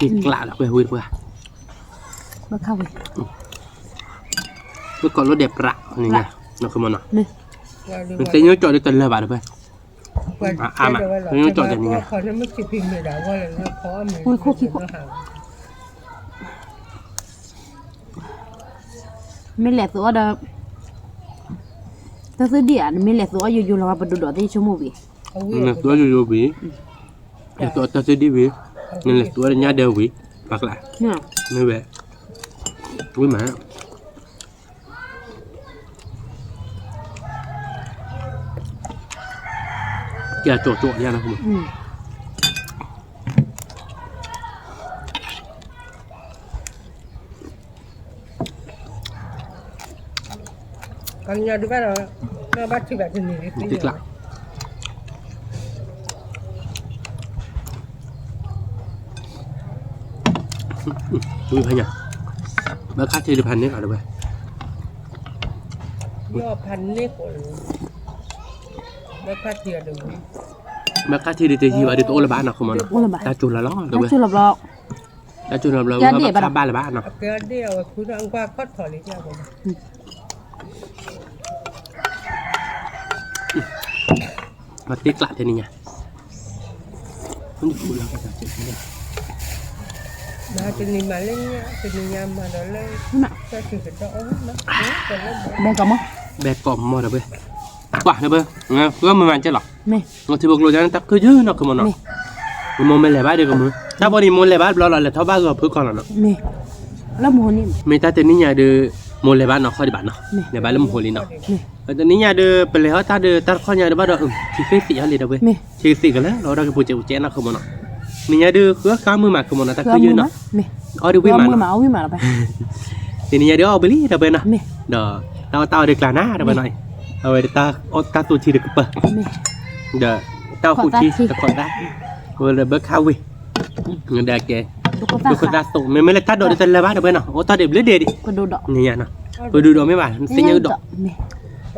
กินกล้าแล้วไปหุ้ยเพื่อ มาเข้าไป เมื่อก่อนรถเด็บประนี่ไงเราคือมันเนาะ นี่ มันจะยืดจอดด้วยกันเลยบาทเลย เขาจะไม่คิดพิมพ์เลยว่าอะไรนะเพราะมัน ไม่แหลกตัวเด้อถ้าซื้อเดียนไม่แหลกตัวอยู่ๆเราไปดูดอกที่ชั่วโมงวิ เนี่ยตัวอยู่บีเนี่ยตัวตัดดีบีนี่แหละตัวเนี้ยเดียวบีปากละ เนี่ย ไม่แหวะอุ้ยหมาแกโจๆเนี่ยนะคุณ กันยาดูบ้านเราเราบ้านที่แบบนี้ ติดละดูพันเนี่ยเมื่อค่าทีละพันนี่ก่อนเลย ย่อพันนี่ก่อนแล้วก็เทียดู เมื่อค่าทีละทีว่าเดี๋ยวตัวละบาทนะคุณมันตาจุนละล้อเดี๋ยว จุลบลอก ตาจุนละล้อว่าค่าบ้านละบาทเนาะ เกิดเดียวคุณอังกว่าก็ถอดเลยจ้าผม มาติดละทีนี้ไงมันอยู่แล้วก็จะเจ็บไม่ได้ มาจะนี่มาเล่นเนี่ยจะนี่ยามมาแล้วเลยก็คือจะเอานะแต่แล้ว แบงก์กับมั้ง แบกกล่อมหมดเลยกว่าเลยเบ้อเพื่อมันจะหรอก ไม่ เราที่บอกเราจะตักคือยืนเนาะคือมันเนาะมันมองไม่เลยบ้านเดียวกันมั้งถ้าพอดีมองเลยบ้านเราเลยเท่าบ้านเราเพื่อก่อนเนาะ ไม่แล้วโมนี่ ไม่แต่ตัวนี้เนี่ยเดือมองเลยบ้านเนาะข้อดีบ้านเนาะในบ้านเราโมโหลีเนาะแต่ตัวนี้เนี่ยเดือเป็นเลยเขาตาเดือตาข้อเนี่ยเดือบ้านเราที่เคยสีอะไรเด้อเว้ยที่สีกันแล้วเราได้ปูเจอุเจนะคือมันเนาะนี่เนี่ยเดือคือข้ามือหมากคือมันเนาะแต่คือยืนเนาะ ไม่ อ๋อเดือวิ่งมา มือหมาวิ่งมาแล้วไป ทีนี้เดี๋ยวเอาไปลี่เดี๋ยวไปนะ ไม่ เดี๋ยวเราเตาเด็กลาหน้าเดี๋ยวไปหน่อยเอาไว้ตาเอาตาตัวชีเด็กเปิด ไม่ เดี๋ยวเตาคู่ชีตะกอนได้เวลาเบิกข้าววิเงินแดกแก ตุ๊ก ดูคนตาส่งไม่เลยตาโดดเต็มเลยบ้านเดี๋ยวไปเนาะโอ้ตาเด็กเลือดเด็ด ก็ดูดอก นี่เนาะไปดูดอกไม่บาดสิ่งยังดอก ไม่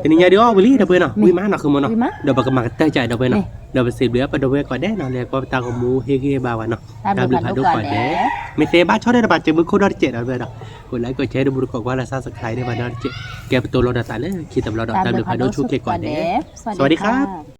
ทีนี้เดี๋ยวเอาไปลี่เดี๋ยวไปเนาะวิ่งมาเนาะคือมันเนาะเดี๋ยวไปกับมาเตะใจเดี๋ยวไปเนาะเดี๋ยวไปเสียเรือไปเดี๋ยวไปก่อนได้เนาะเลยก็ตาของมูเฮ้ยๆบ้าวเนาะตามดูผ่านดูก่อนเด้ไม่เตะบ้านชอบได้ระบาดเจอมือคู่ดอดเจ็ดเอาไปเนาะกดไลค์กดแชร์ดูบุรุษกว่าและซับสไครต์ได้มาดอดเจ็ดแกเป็นตัวเราดัดสายเลยคิดตามเราดอดตามดูผ่านดูชูเกก่อนเด้สวัสดีครับ